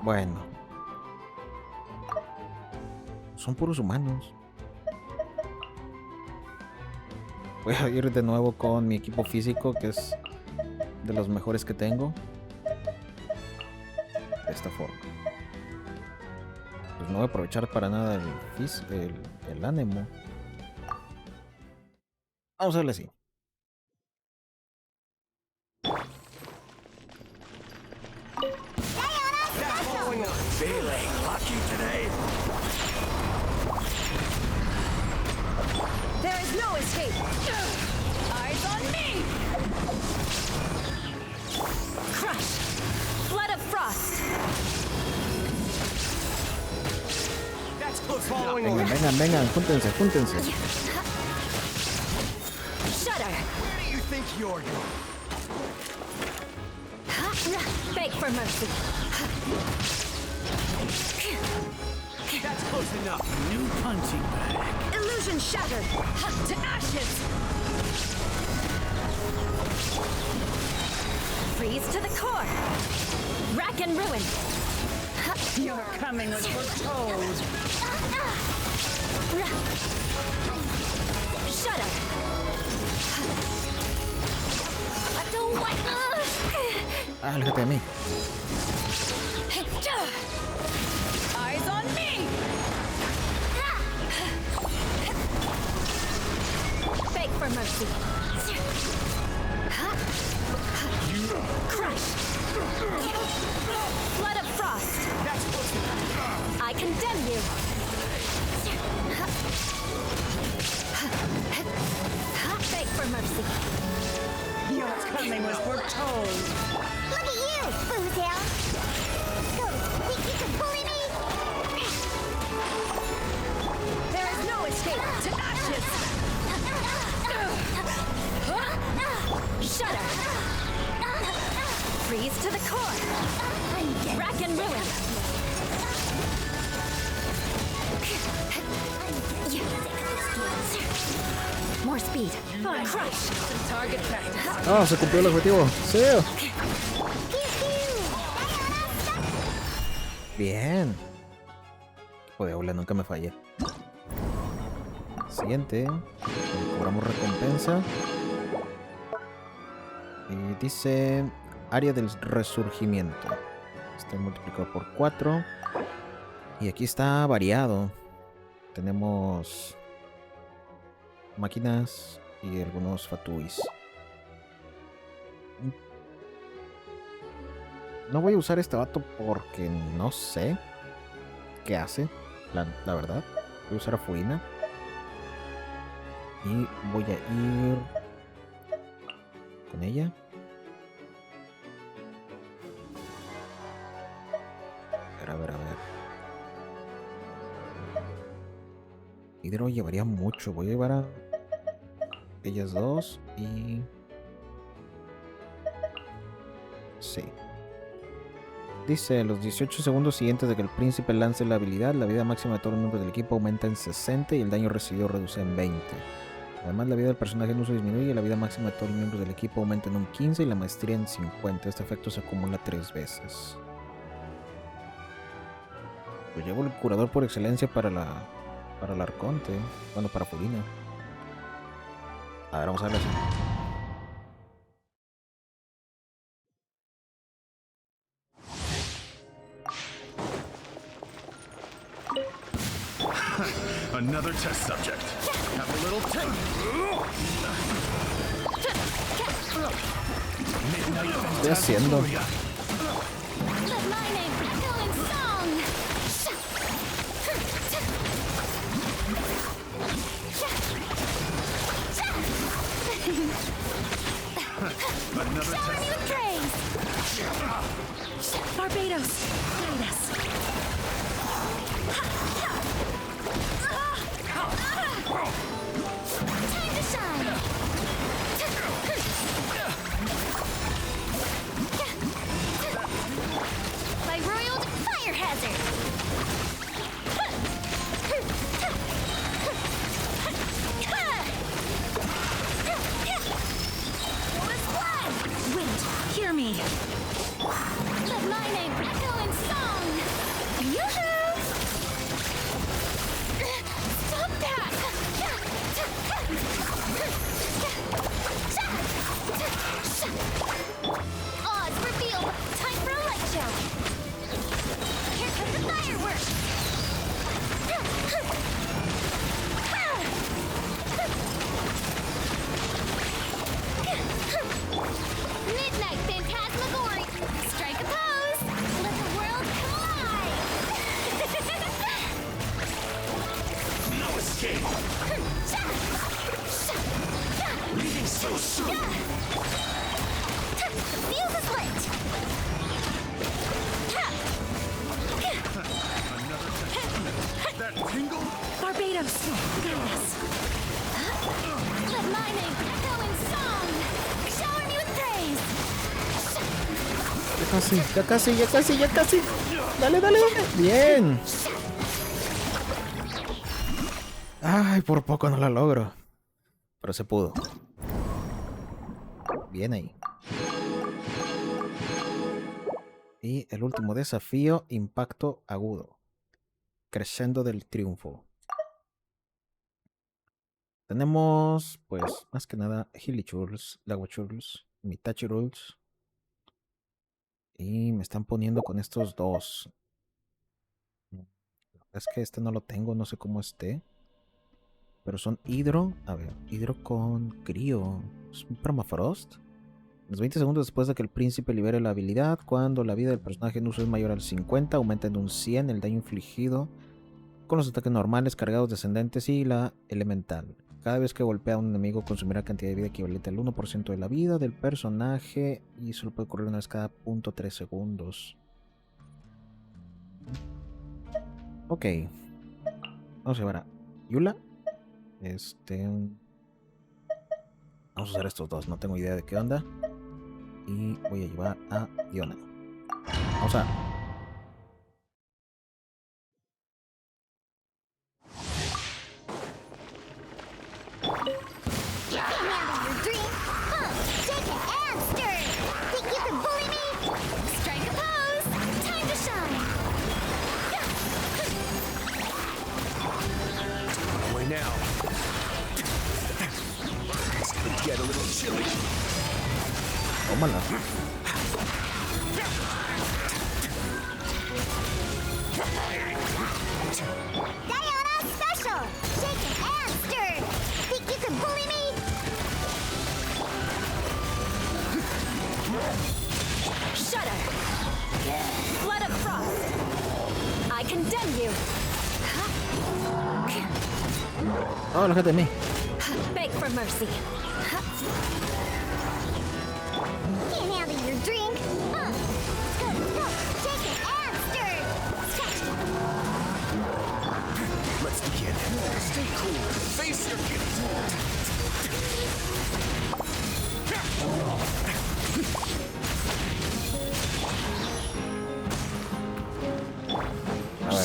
Bueno. Son puros humanos. Voy a ir de nuevo con mi equipo físico, que es de los mejores que tengo. De esta forma. Pues no voy a aprovechar para nada el ánimo. Vamos a verle así. Feeling lucky today? There is no escape. Eyes on me. Crush. Flood of frost. That's close enough. Vengan, vengan, vengan, júntense, júntense. Shudder. Where do you think you're going? Beg for mercy. That's close enough. New punching bag. Illusion shattered. To ashes. Freeze to the core. Rack and ruin. You're coming with your toes. Shudder. I don't like. Ah, aléjate de mí. Eyes on me. Beg for mercy. Crush. Flood of frost. I condemn you. Beg for mercy. You're coming with your toes. Look at you, Foozell. So, think you can bully me? There is no escape to ashes. Shudder. Freeze to the core. Rack and ruin. More speed. Crush. Target practice. Ah, se cumplió el objetivo. Sí. Bien. Joder, abuela, nunca me fallé. Siguiente. Cobramos recompensa. Y dice área del resurgimiento. Está multiplicado por 4. Y aquí está variado. Tenemos máquinas y algunos fatuis. No voy a usar este vato porque no sé qué hace, la verdad. Voy a usar a Furina. Y voy a ir con ella. A ver. Hidro llevaría mucho. Voy a llevar a ellas dos y... Sí. Dice, los 18 segundos siguientes de que el príncipe lance la habilidad, la vida máxima de todos los miembros del equipo aumenta en 60 y el daño recibido reduce en 20. Además, la vida del personaje en uso disminuye, la vida máxima de todos los miembros del equipo aumenta en un 15 y la maestría en 50. Este efecto se acumula 3 veces. Pues llevo el curador por excelencia para el arconte. Bueno, para Furina. A ver, vamos a verlo así. Another test subject. Have a little taste. ¿Qué estoy haciendo? Let my name echo in song. Another Shower test. me with praise. Barbados, guide us. Time to shine. My royal fire hazard. Wind, hear me. Let my name echo in song. Yoo-hoo! Stop that! Odds revealed. Time for a light show. Here comes the fireworks. Midnight phantasmagoria. Strike a pose. Let the world collide. No escape. Leaving so soon. The fuse is lit. Another test. That tingle. Barbados, guide us. Let my name echo in song. Shower me with praise. Ya casi. Dale. Bien. Ay, por poco no la logro. Pero se pudo. Bien ahí. Y el último desafío, impacto agudo. Crescendo del triunfo. Tenemos, pues, más que nada, Hilichurls, Laguachurls, Mitachurls. Y me están poniendo con estos dos. Es que este no lo tengo, no sé cómo esté. Pero son hidro. A ver, hidro con crío. ¿Es un permafrost? Los 20 segundos después de que el príncipe libere la habilidad, cuando la vida del personaje en uso es mayor al 50, aumenta en un 100 el daño infligido con los ataques normales, cargados, descendentes y la elemental. Cada vez que golpea a un enemigo consumirá cantidad de vida equivalente al 1% de la vida del personaje y solo puede ocurrir una vez cada 0.3 segundos. Ok. Vamos a llevar a Yula. Vamos a usar estos dos, no tengo idea de qué onda. Y voy a llevar a Diona. Vamos a... Handle your dream. Shake it and stir it. Think you can bully me? Strike a pose. Time to shine. Away now. Get a little chilly. Tómala. Diana Special! Shaken and stirred! Think you can bully me? Shudder! Flood of frost! I condemn you! Oh, alejate de mí. Beg for mercy! Can't handle your drink? Let's go, let's go! Shaken and stirred! Scratch! Let's begin. Stay cool. Face your gift.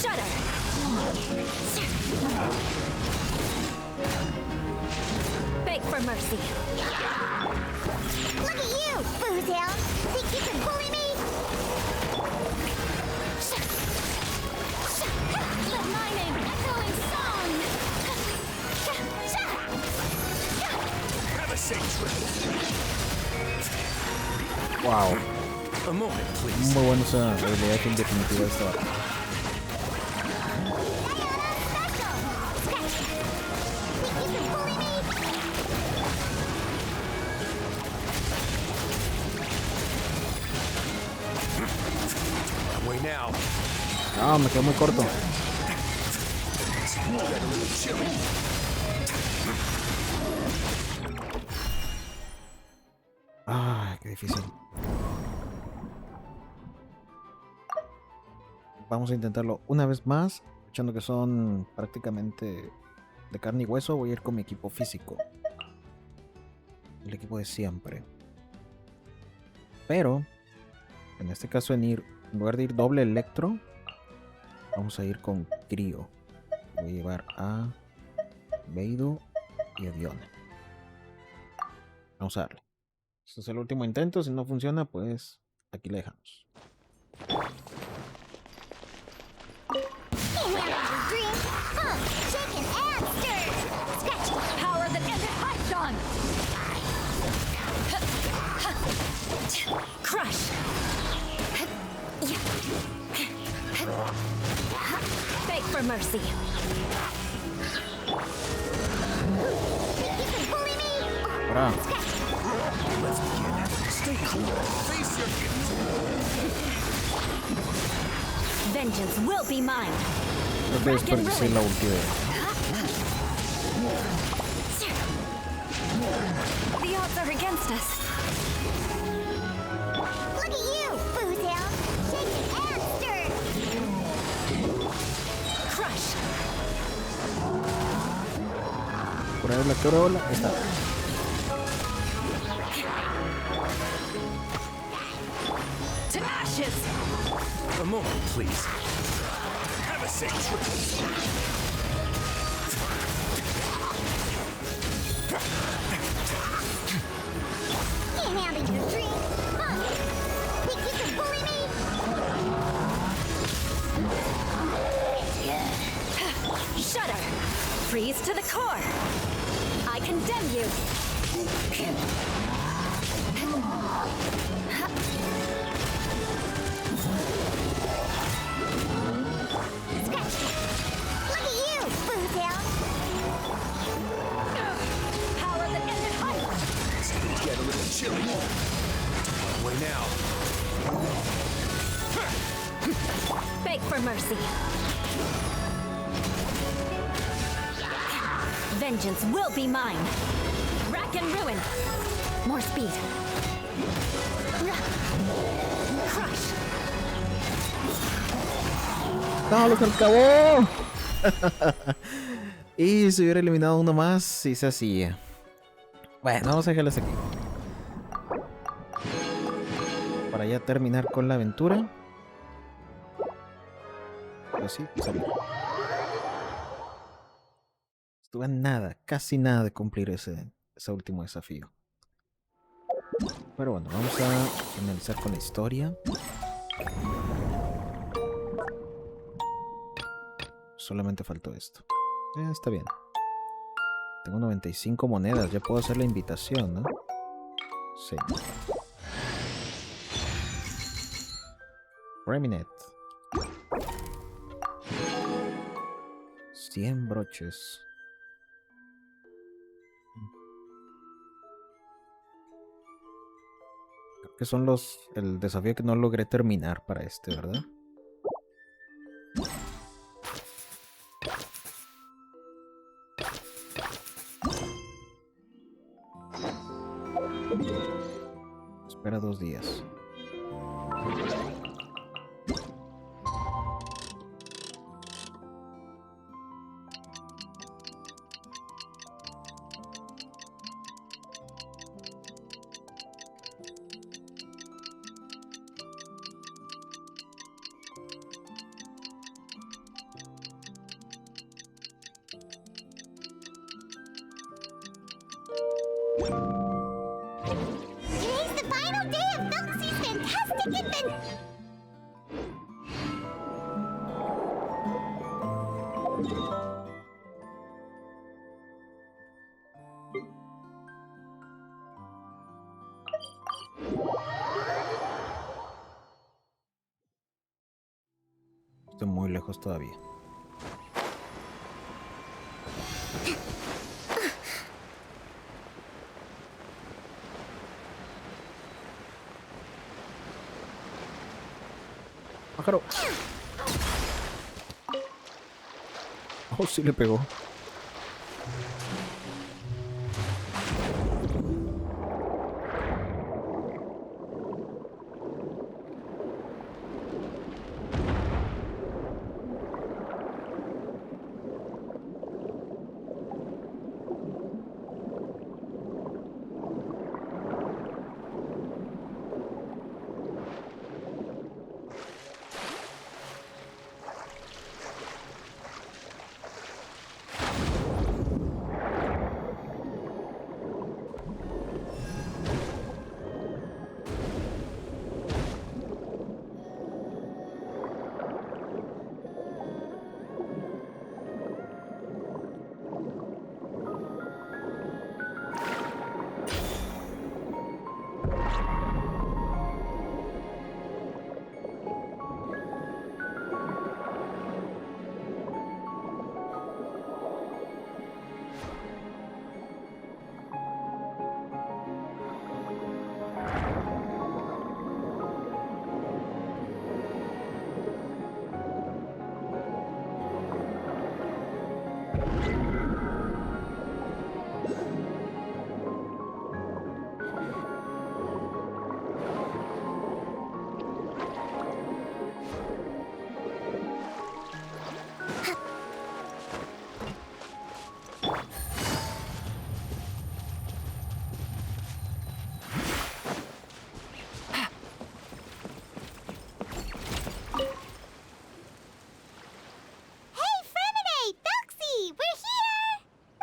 Shudder! Beg for mercy! Look at you, Boozhound! Think you can bully me? Let my name echo in song! Have a safe trip. Wow. A moment, please. Muy buena esa habilidad que en definitiva estaba. Diana Special! Scratch! Think you can bully me? Away now. Ah, me quedó muy corto. Get a little chilly. Ah, qué difícil. Vamos a intentarlo una vez más, echando que son prácticamente de carne y hueso. Voy a ir con mi equipo físico, el equipo de siempre. Pero en este caso, en lugar de ir doble electro, vamos a ir con crío. Voy a llevar a Beido y a Dione. Vamos a darle. Este es el último intento. Si no funciona, pues aquí le dejamos. Can't handle your drink? Shaken and stirred! Scratch! Power that ended Python! Crush! Beg for mercy! Think you can bully me? Ahora, Let's begin. Stay cool. Face your gift. Vengeance will be mine! creo que desperdicié la última. The odds are against us! Look at you, Boozhound! Shaken and stirred! Crush! Por ahí la corola. Ahí está. To ashes! A moment, please. Have a safe trip. Can't handle your drink? Think you can bully me? Shudder! Freeze to the core! I condemn you! Scratch! Look at you, Boozhound! Power that ended height! Get a little chilly. Away now. Beg for mercy! Vengeance will be mine! Rack and ruin! More speed! Crush! ¡No, los acabó! Y se hubiera eliminado uno más si se hacía. Bueno, vamos a dejarles aquí. Para ya terminar con la aventura. Pues sí, salió. Estuve a nada, casi nada de cumplir ese último desafío. Pero bueno, vamos a finalizar con la historia. Solamente faltó esto. Está bien. Tengo 95 monedas. Ya puedo hacer la invitación, ¿no? Sí. Fréminet. 100 broches. Creo que son el desafío que no logré terminar para este, ¿verdad? Espera 2 días. Today's the final day of Thelxie's fantastic adventure. Estoy muy lejos todavía. ¡Pájaro! Oh, sí le pegó.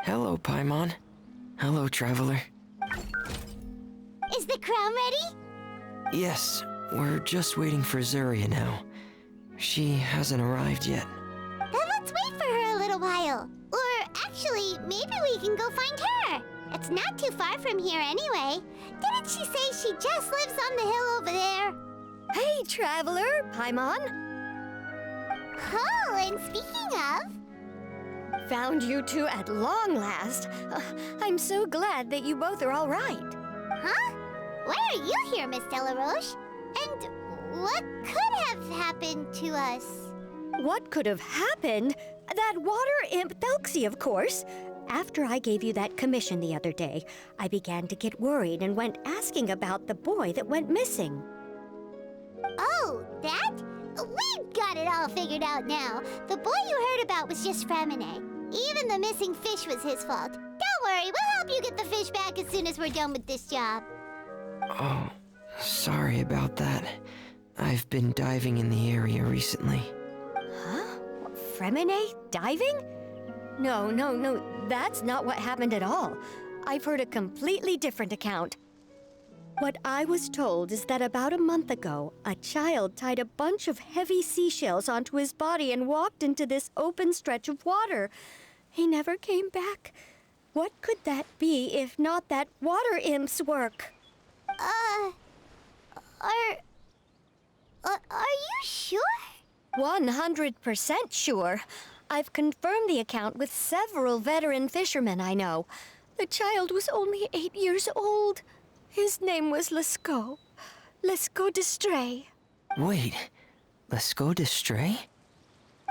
Hello, Paimon. Hello, traveler. Is the crown ready? Yes, we're just waiting for Zuria now. She hasn't arrived yet. Then let's wait for her a little while. Or actually, maybe we can go find her. It's not too far from here anyway. Didn't she say she just lives on the hill over there? Hey, traveler, Paimon. Oh, and speaking of... Found you two at long last. I'm so glad that you both are all right. Huh? Why are you here, Miss Delaroche? And what could have happened to us? What could have happened? That water imp Thelxie, of course. After I gave you that commission the other day, I began to get worried and went asking about the boy that went missing. Oh, that? We've got it all figured out now. The boy you heard about was just Fréminet. Even the missing fish was his fault. Don't worry, we'll help you get the fish back as soon as we're done with this job. Oh, sorry about that. I've been diving in the area recently. Huh? Fréminet diving? No, that's not what happened at all. I've heard a completely different account. What I was told is that about a month ago, a child tied a bunch of heavy seashells onto his body and walked into this open stretch of water. He never came back. What could that be if not that water imp's work? Are you sure? 100% sure. I've confirmed the account with several veteran fishermen I know. The child was only 8 years old. His name was Lescaut. Lescaut Destreé. Wait, Lescaut Destreé?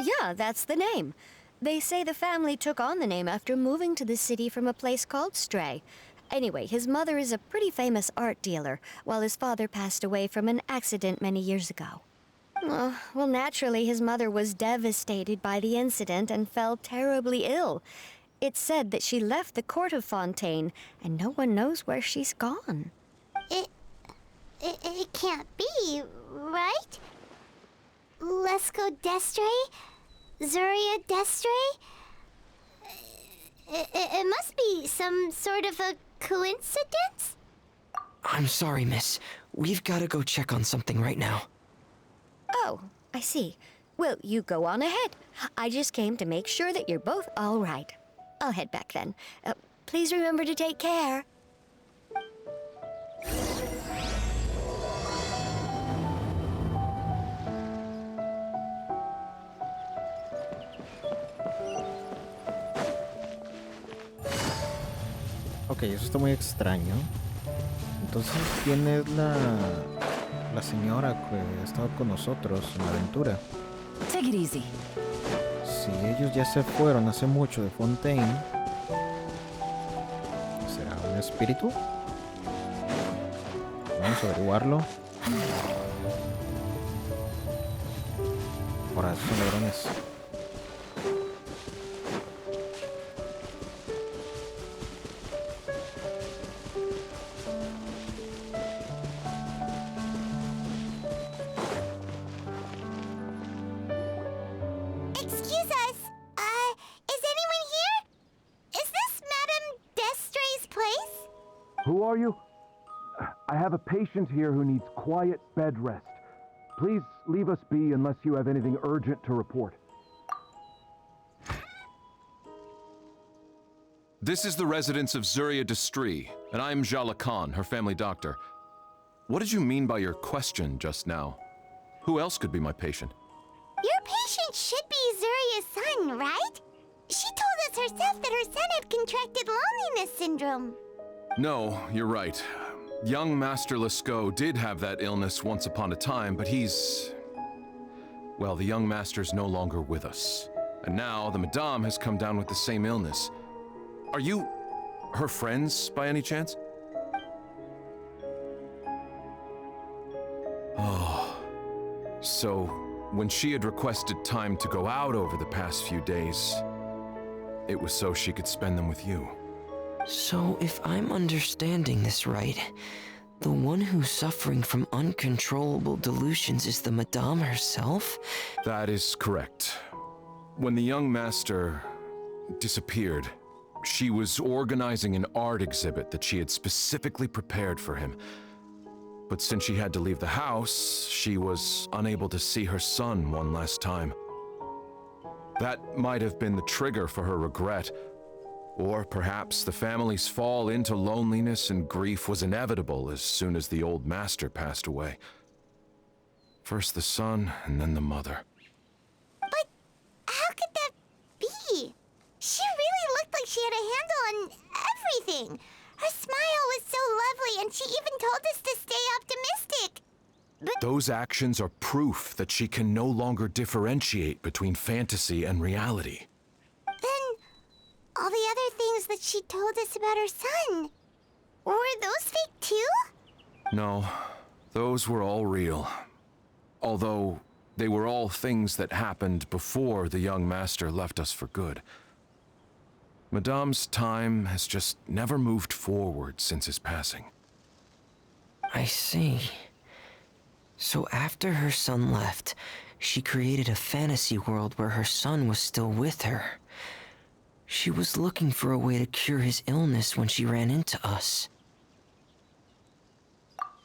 Yeah, that's the name. They say the family took on the name after moving to the city from a place called Stray. Anyway, his mother is a pretty famous art dealer, while his father passed away from an accident many years ago. Well, naturally, his mother was devastated by the incident and fell terribly ill. It's said that she left the court of Fontaine, and no one knows where she's gone. It can't be, right? Lescaut Destreé? Zuria Destreé? It must be some sort of a coincidence? I'm sorry, miss. We've got to go check on something right now. Oh, I see. Well, you go on ahead. I just came to make sure that you're both all right. I'll head back then. Please remember to take care. Ok, eso está muy extraño. Entonces, ¿quién es la señora que ha estado con nosotros en la aventura? Take it easy. Si ellos ya se fueron hace mucho de Fontaine, ¿será un espíritu? Vamos a averiguarlo. Ahora, esos son ladrones. Excuse us. Is anyone here? Is this Madame Destré's place? Who are you? I have a patient here who needs quiet bed rest. Please leave us be unless you have anything urgent to report. This is the residence of Zuria Destreé, and I'm Jala Khan, her family doctor. What did you mean by your question just now? Who else could be my patient? Your patient should be Zuria's son, right? She told us herself that her son had contracted loneliness syndrome. No, you're right. Young Master Lescaut did have that illness once upon a time, but well, the young master's no longer with us. And now the Madame has come down with the same illness. Are you her friends by any chance? Oh, so when she had requested time to go out over the past few days, it was so she could spend them with you. So, if I'm understanding this right, the one who's suffering from uncontrollable delusions is the Madame herself? That is correct. When the young master disappeared, she was organizing an art exhibit that she had specifically prepared for him. But since she had to leave the house, she was unable to see her son one last time. That might have been the trigger for her regret. Or perhaps the family's fall into loneliness and grief was inevitable as soon as the old master passed away. First the son, and then the mother. But how could that be? She really looked like she had a handle on everything. Her smile was so lovely, and she even told us to stay optimistic. But Those actions are proof that she can no longer differentiate between fantasy and reality. then, all the other things that she told us about her son, were those fake too? No, those were all real. Although, they were all things that happened before the young master left us for good. Madame's time has just never moved forward since his passing. I see. So after her son left, she created a fantasy world where her son was still with her. She was looking for a way to cure his illness when she ran into us.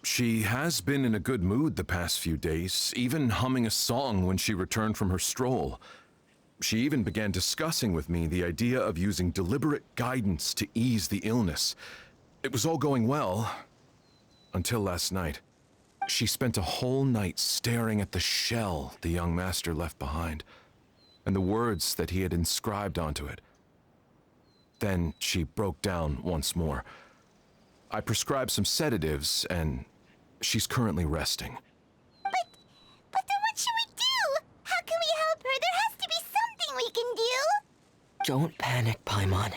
She has been in a good mood the past few days, even humming a song when she returned from her stroll. She even began discussing with me the idea of using deliberate guidance to ease the illness. It was all going well, until last night. She spent a whole night staring at the shell the young master left behind. and the words that he had inscribed onto it. Then she broke down once more. I prescribed some sedatives, and she's currently resting. But then what should we do? How can we help her? There has to be something we can do. Don't panic, Paimon.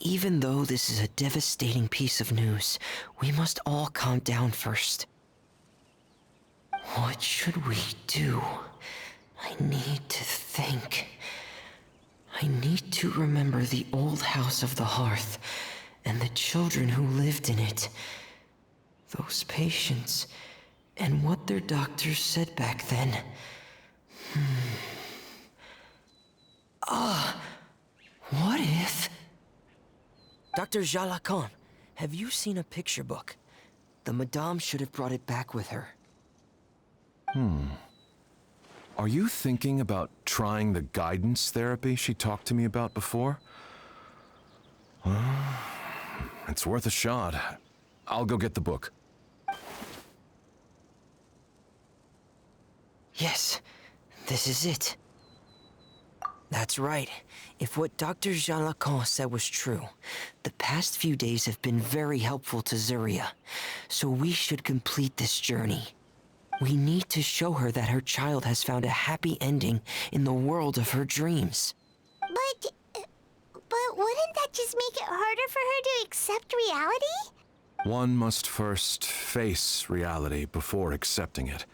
Even though this is a devastating piece of news, we must all calm down first. What should we do? I need to think. I need to remember the old house of the hearth and the children who lived in it. Those patients, and what their doctors said back then. What if... Dr. Jalacan, have you seen a picture book? The Madame should have brought it back with her. Are you thinking about trying the guidance therapy she talked to me about before? It's worth a shot. I'll go get the book. Yes, this is it. That's right. If what Dr. Jalacan said was true, the past few days have been very helpful to Zuria, so we should complete this journey. We need to show her that her child has found a happy ending in the world of her dreams. But wouldn't that just make it harder for her to accept reality? One must first face reality before accepting it.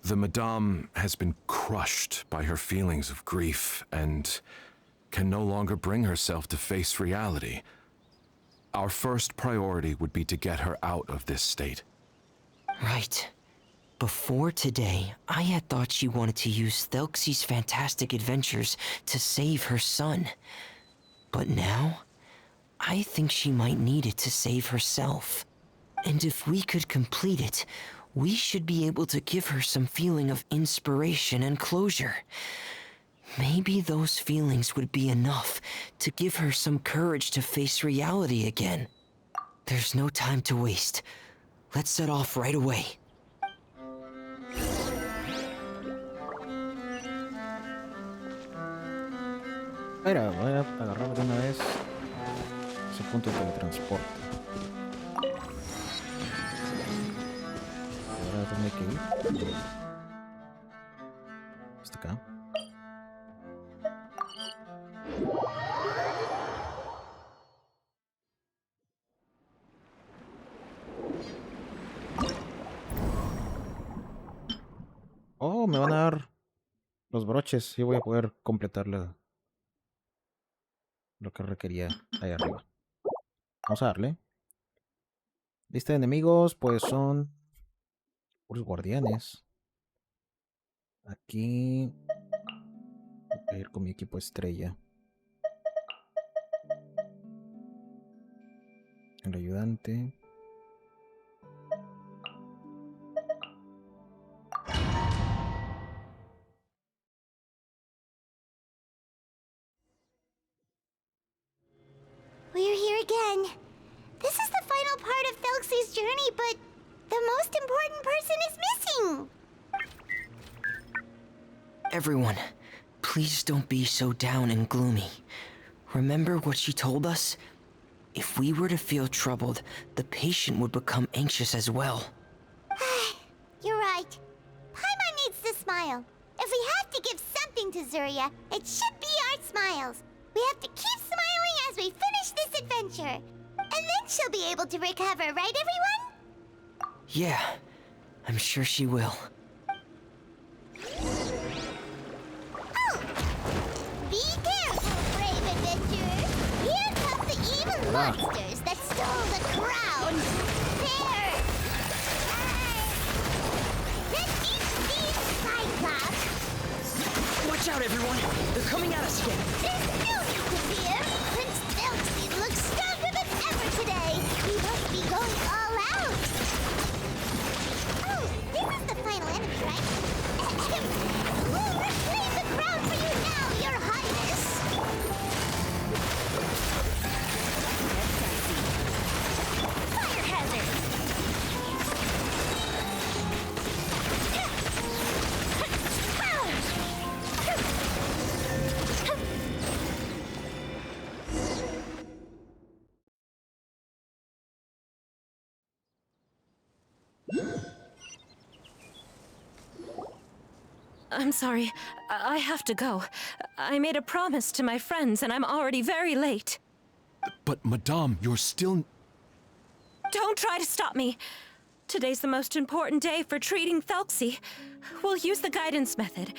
The Madame has been crushed by her feelings of grief and can no longer bring herself to face reality. Our first priority would be to get her out of this state. Right. Before today, I had thought she wanted to use Thelxie's fantastic adventures to save her son. But now, I think she might need it to save herself. And if we could complete it, we should be able to give her some feeling of inspiration and closure. Maybe those feelings would be enough to give her some courage to face reality again. There's no time to waste. Let's set off right away. Mira, voy a agarrar de una vez ese punto de teletransporte. Ahora, ¿dónde hay que ir? Hasta acá. Oh, me van a dar los broches y voy a poder completar lo que requería ahí arriba. Vamos a darle. Lista de enemigos, pues son puros guardianes. Aquí voy a ir con mi equipo estrella. El ayudante. We're here again. This is the final part of Thelxie's journey, but the most important person is missing. Everyone, please don't be so down and gloomy. Remember what she told us? If we were to feel troubled, the patient would become anxious as well. You're right. Paimon needs to smile. If we have to give something to Zuria, it should be our smiles. We have to keep smiling as we finish this adventure. And then she'll be able to recover, right everyone? Yeah, I'm sure she will. Oh! Be careful, brave adventurers! Here come the evil monsters that stole the crown! There! Let's eat these Cyclops! Watch out, everyone! They're coming at us again! There's no need to fear! Prince Thelxie looks stronger than ever today! He must be going all out! Oh, this is the final enemy, right? We'll reclaim the crown for you now, Your Highness! Fire hazard! I'm sorry. I have to go. I made a promise to my friends, and I'm already very late. But, Madame, you're still... Don't try to stop me. Today's the most important day for treating Thelxie. We'll use the guidance method.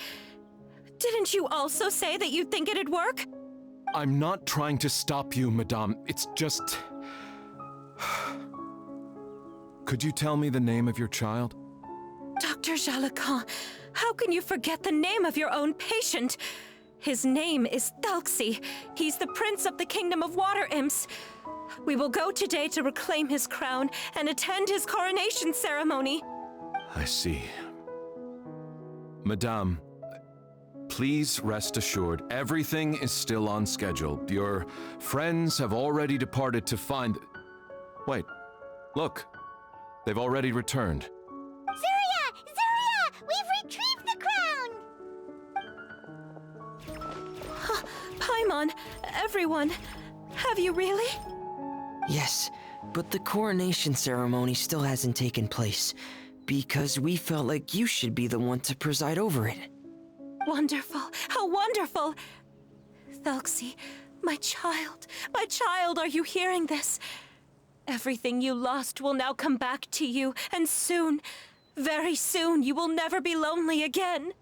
Didn't you also say that you think it'd work? I'm not trying to stop you, Madame. It's just... Could you tell me the name of your child? Dr. Jalacan, how can you forget the name of your own patient? His name is Thelxie. He's the prince of the kingdom of water imps. We will go today to reclaim his crown and attend his coronation ceremony. I see. Madame, please rest assured, everything is still on schedule. Your friends have already departed to find... Wait, look. They've already returned. Zuria! Zuria! We've retrieved the crown! Paimon, everyone, have you really? Yes, but the coronation ceremony still hasn't taken place, because we felt like you should be the one to preside over it. Wonderful, how wonderful! Thelxie, my child, are you hearing this? Everything you lost will now come back to you, and soon, very soon, you will never be lonely again.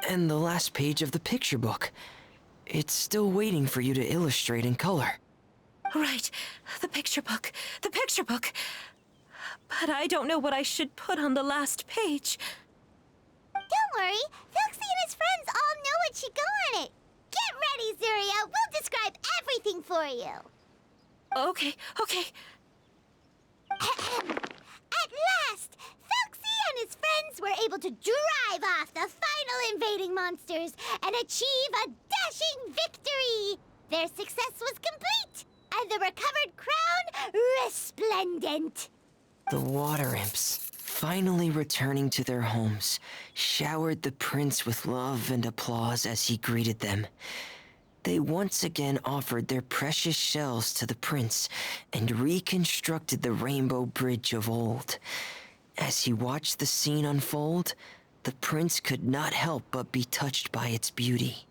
And the last page of the picture book. It's still waiting for you to illustrate in color. Right, the picture book. But I don't know what I should put on the last page. Don't worry, Thelxie and his friends all know what should go on it. Get ready, Zuria. We'll describe everything for you. Okay. At last, Thelxie and his friends were able to drive off the final invading monsters and achieve a dashing victory. Their success was complete, and the recovered crown resplendent. The water imps, finally returning to their homes, showered the prince with love and applause as he greeted them. They once again offered their precious shells to the prince and reconstructed the rainbow bridge of old. As he watched the scene unfold, the prince could not help but be touched by its beauty.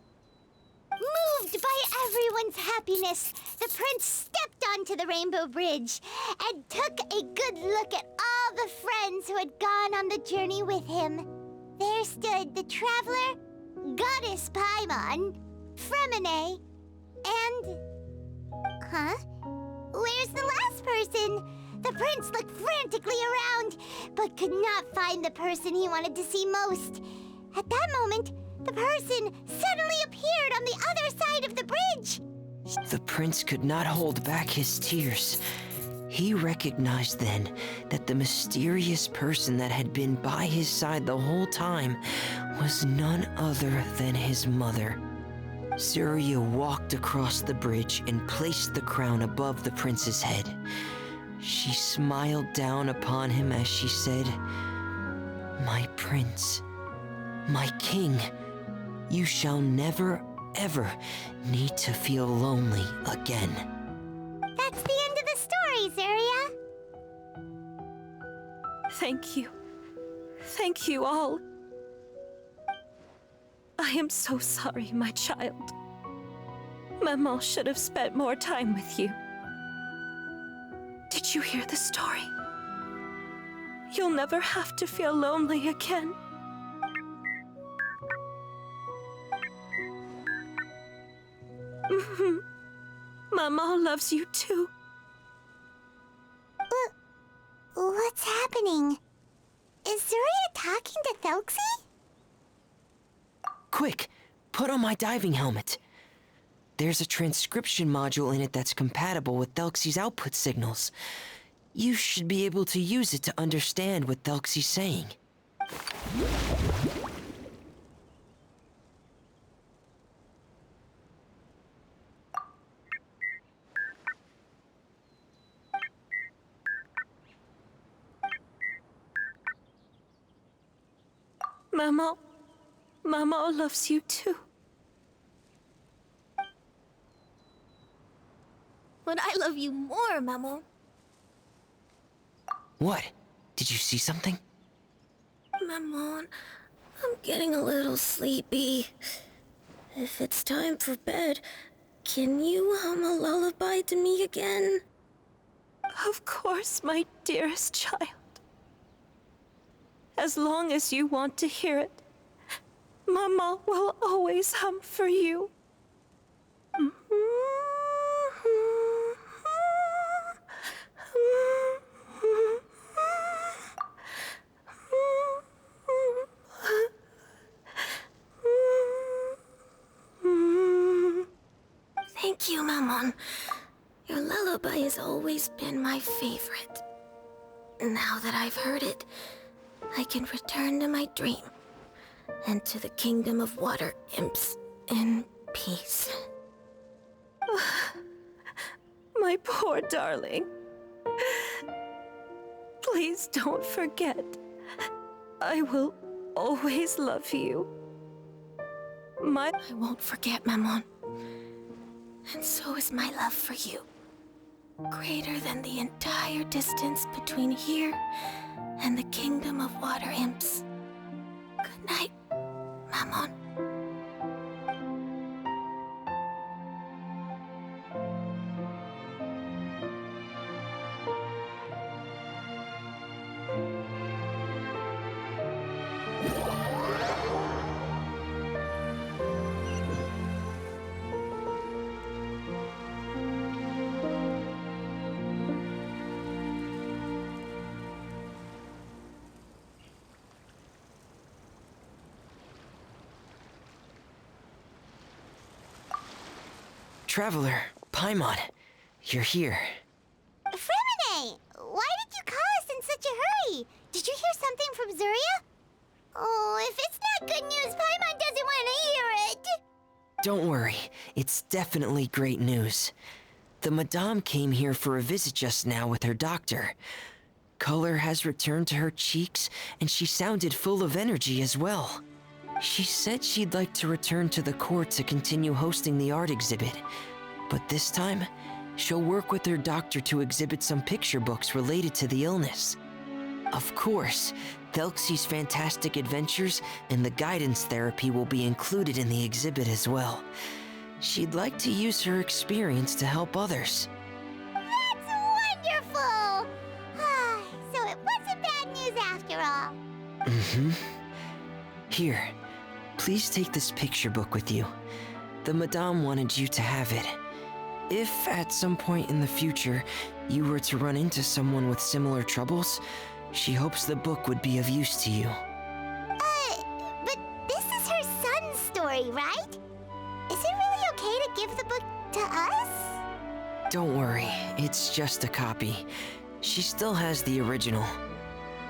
Moved by everyone's happiness, the prince stepped onto the rainbow bridge and took a good look at all the friends who had gone on the journey with him. There stood the traveler, Goddess Paimon, Fréminet, and... Where's the last person? The prince looked frantically around, but could not find the person he wanted to see most. At that moment, the person suddenly appeared on the other side of the bridge. The prince could not hold back his tears. He recognized then that the mysterious person that had been by his side the whole time was none other than his mother. Zuria walked across the bridge and placed the crown above the prince's head. She smiled down upon him as she said, "My prince, my king, you shall never, ever need to feel lonely again." That's the end of the story, Zuria. Thank you. Thank you all. I am so sorry, my child. Maman should have spent more time with you. Did you hear the story? You'll never have to feel lonely again. Maman loves you too. What's happening? Is Zuria talking to Thelxie? Quick, put on my diving helmet. There's a transcription module in it that's compatible with Thelxie's output signals. You should be able to use it to understand what Thelxie's saying. Maman loves you too. But I love you more, Maman. What? Did you see something? Maman, I'm getting a little sleepy. If it's time for bed, can you hum a lullaby to me again? Of course, my dearest child. As long as you want to hear it, Mama will always hum for you. Thank you, Maman. Your lullaby has always been my favorite. Now that I've heard it, I can return to my dream and to the kingdom of water imps in peace. My poor darling. Please don't forget. I will always love you. I won't forget, Maman. And so is my love for you. Greater than the entire distance between here and the kingdom of water imps. Good night, Maman. Traveler, Paimon, you're here. Fréminet, why did you call us in such a hurry? Did you hear something from Zuria? Oh, if it's not good news, Paimon doesn't want to hear it. Don't worry, it's definitely great news. The Madame came here for a visit just now with her doctor. Color has returned to her cheeks, and she sounded full of energy as well. She said she'd like to return to the court to continue hosting the art exhibit. But this time, she'll work with her doctor to exhibit some picture books related to the illness. Of course, Thelxie's fantastic adventures and the guidance therapy will be included in the exhibit as well. She'd like to use her experience to help others. That's wonderful! So it wasn't bad news after all. Mm-hmm. Here, please take this picture book with you. The Madame wanted you to have it. If at some point in the future you were to run into someone with similar troubles, she hopes the book would be of use to you. But this is her son's story, right? Is it really okay to give the book to us? Don't worry, it's just a copy. She still has the original.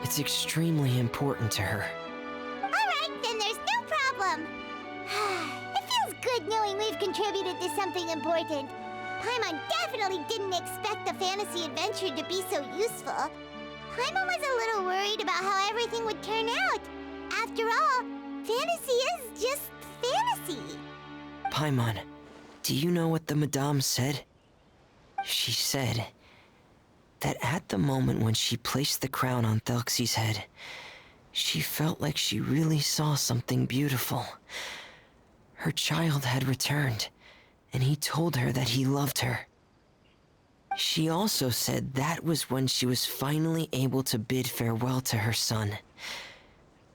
It's extremely important to her. Alright, then there's no problem. It feels good knowing we've contributed to something important. Paimon definitely didn't expect the fantasy adventure to be so useful. Paimon was a little worried about how everything would turn out. After all, fantasy is just fantasy. Paimon, do you know what the Madame said? She said that at the moment when she placed the crown on Thelxie's head, she felt like she really saw something beautiful. Her child had returned, and he told her that he loved her. She also said that was when she was finally able to bid farewell to her son.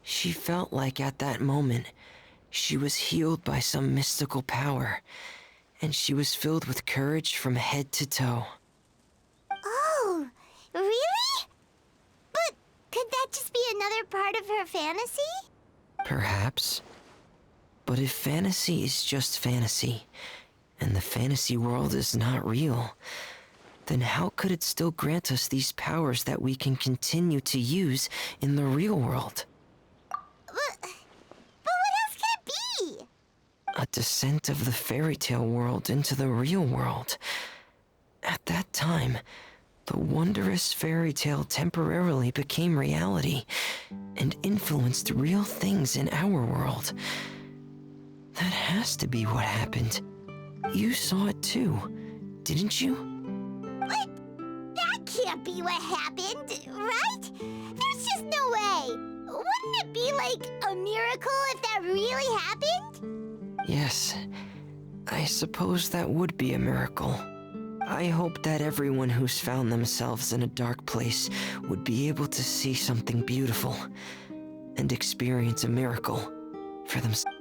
She felt like at that moment, she was healed by some mystical power, and she was filled with courage from head to toe. Oh, really? But could that just be another part of her fantasy? Perhaps. But if fantasy is just fantasy, and the fantasy world is not real, then how could it still grant us these powers that we can continue to use in the real world? But what else could it be? A descent of the fairy tale world into the real world. At that time, the wondrous fairy tale temporarily became reality and influenced real things in our world. That has to be what happened. You saw it too, didn't you? But that can't be what happened, right? There's just no way. Wouldn't it be like a miracle if that really happened? Yes, I suppose that would be a miracle. I hope that everyone who's found themselves in a dark place would be able to see something beautiful and experience a miracle for themselves.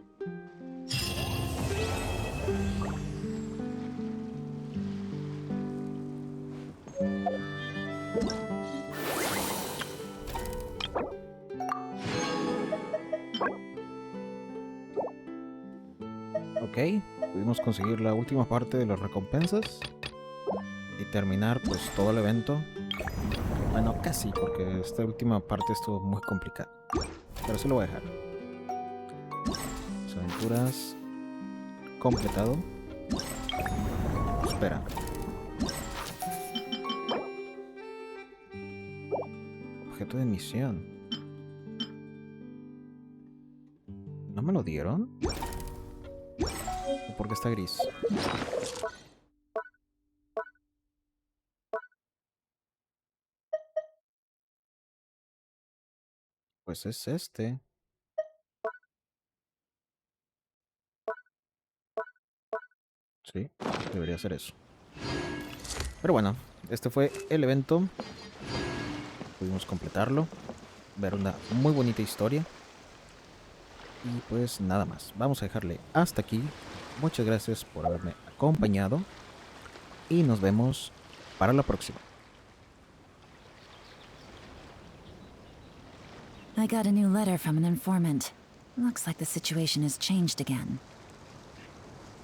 Ok, pudimos conseguir la última parte de las recompensas y terminar pues todo el evento. Bueno, casi, porque esta última parte estuvo muy complicada, pero sí lo voy a dejar. Las aventuras completado. Espera. Objeto de misión. ¿No me lo dieron? ¿O por qué está gris? Pues es este. Sí, debería ser eso. Pero bueno, este fue el evento. Pudimos completarlo. Ver una muy bonita historia. Y pues nada más. Vamos a dejarle hasta aquí. Muchas gracias por haberme acompañado. Y nos vemos para la próxima. I got a new letter from an informant. Looks like the situation has changed again.